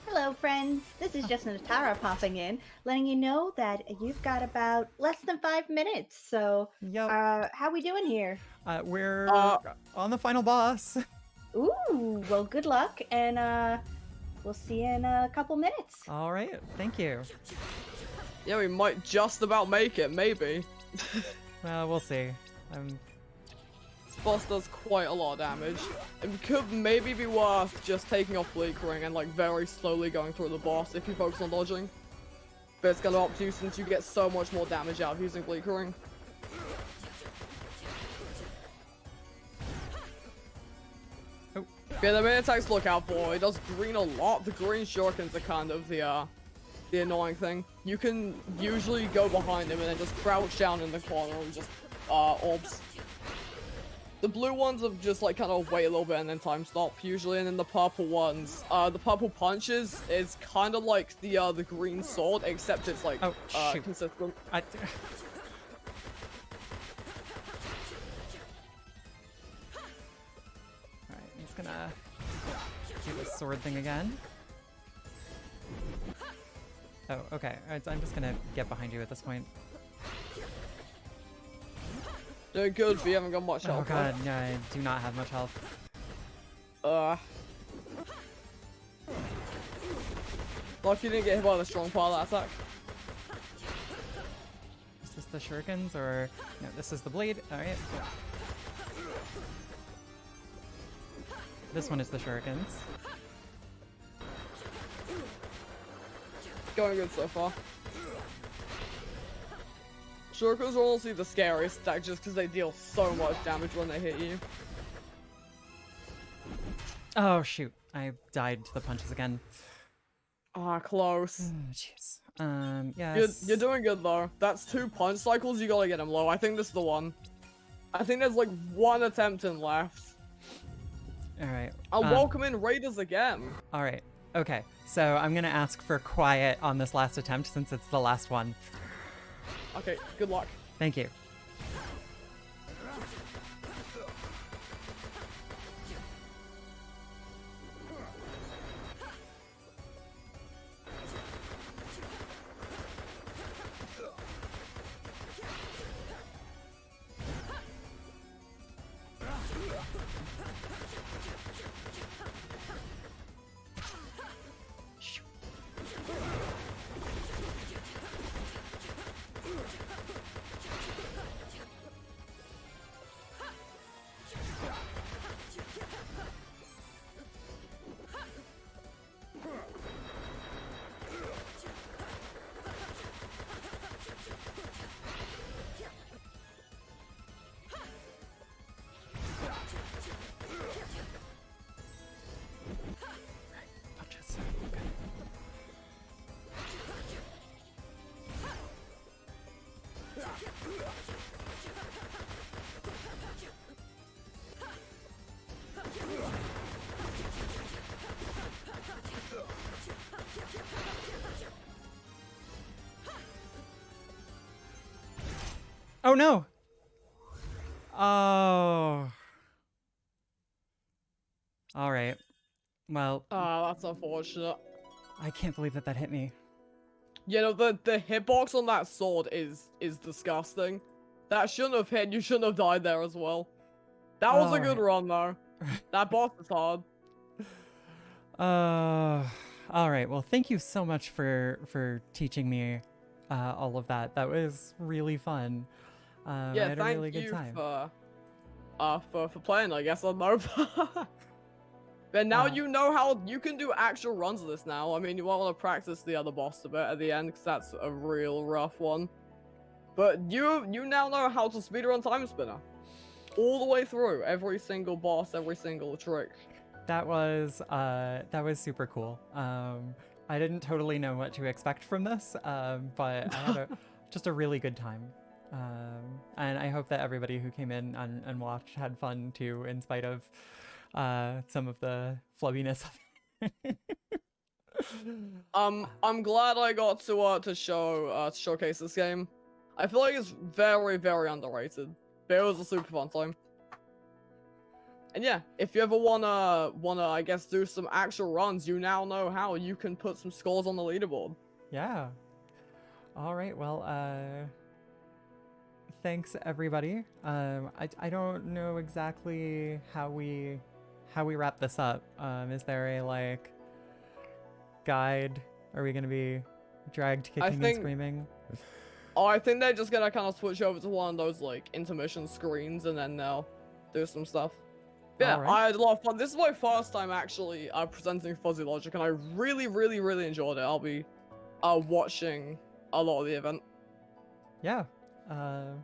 Hello friends, this is just Natara popping in, letting you know that you've got about less than 5 minutes, so how we doing here? We're on the final boss. Ooh, well good luck, and we'll see you in a couple minutes. Alright, thank you. Yeah, we might just about make it, maybe. Well, we'll see. This boss does quite a lot of damage. It could maybe be worth just taking off Bleakering and like very slowly going through the boss if you focus on dodging. But it's gonna up to you since you get so much more damage out of using Bleakering. Oh. Yeah, the main attacks to look out for. It does green a lot. The green shurikens are kind of the annoying thing. You can usually go behind him and then just crouch down in the corner and just orbs. The blue ones are just like kind of wait a little bit and then time stop usually, and then the purple ones, the purple punches is kind of like the green sword, except it's like consistent. Alright, I'm just gonna do the sword thing again. Oh, okay. Alright, so I'm just gonna get behind you at this point. Doing good, but you haven't got much health. Oh god, no, I do not have much health. Lucky you didn't get hit by the strong part of that attack. Is this the shurikens or... No, this is the blade. Alright. This one is the shurikens. Going good so far. Shurikens are honestly the scariest attack just because they deal so much damage when they hit you. Oh shoot, I died to the punches again. Ah, close. Jeez. Yes. You're doing good though. That's 2 punch cycles, you gotta get them low. I think this is the one. I think there's like 1 attempt in left. Alright. I'll welcome in raiders again. Alright. Okay, so I'm gonna ask for quiet on this last attempt since it's the last one. Okay, good luck. Thank you. Punches. Okay. Oh no! Oh. Alright. Well, Ah, that's unfortunate. I can't believe that hit me. You know, the hitbox on that sword is disgusting. That shouldn't have hit. You shouldn't have died there as well. That was a good run though. That boss is hard. Alright, well thank you so much for teaching me all of that. That was really fun. I Yeah, had a thank really good you time. for playing, I guess, on Nova. But now you know how you can do actual runs of this now. I mean, you want to practice the other boss a bit at the end, because that's a real rough one. But you now know how to speedrun Timespinner. All the way through, every single boss, every single trick. That was super cool. I didn't totally know what to expect from this, but I had just a really good time. And I hope that everybody who came in and watched had fun too, in spite of some of the flubbiness of it. I'm glad I got to showcase this game. I feel like it's very, very underrated. But it was a super fun time. And yeah, if you ever wanna I guess do some actual runs, you now know how you can put some scores on the leaderboard. Yeah. All right. Well, thanks everybody. I don't know exactly how we wrap this up. Is there a like guide? Are we gonna be dragged kicking and screaming? Oh, I think they're just gonna kind of switch over to one of those like intermission screens, and then they'll do some stuff. Yeah, right. I had a lot of fun. This is my first time actually presenting Fuzzy Logic, and I really, really, really enjoyed it. I'll be watching a lot of the event. Yeah. All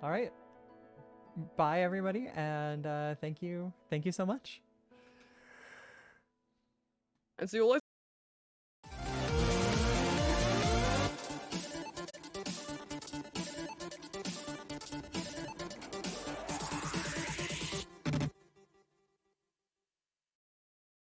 right. Bye everybody, and thank you so much. And see you later.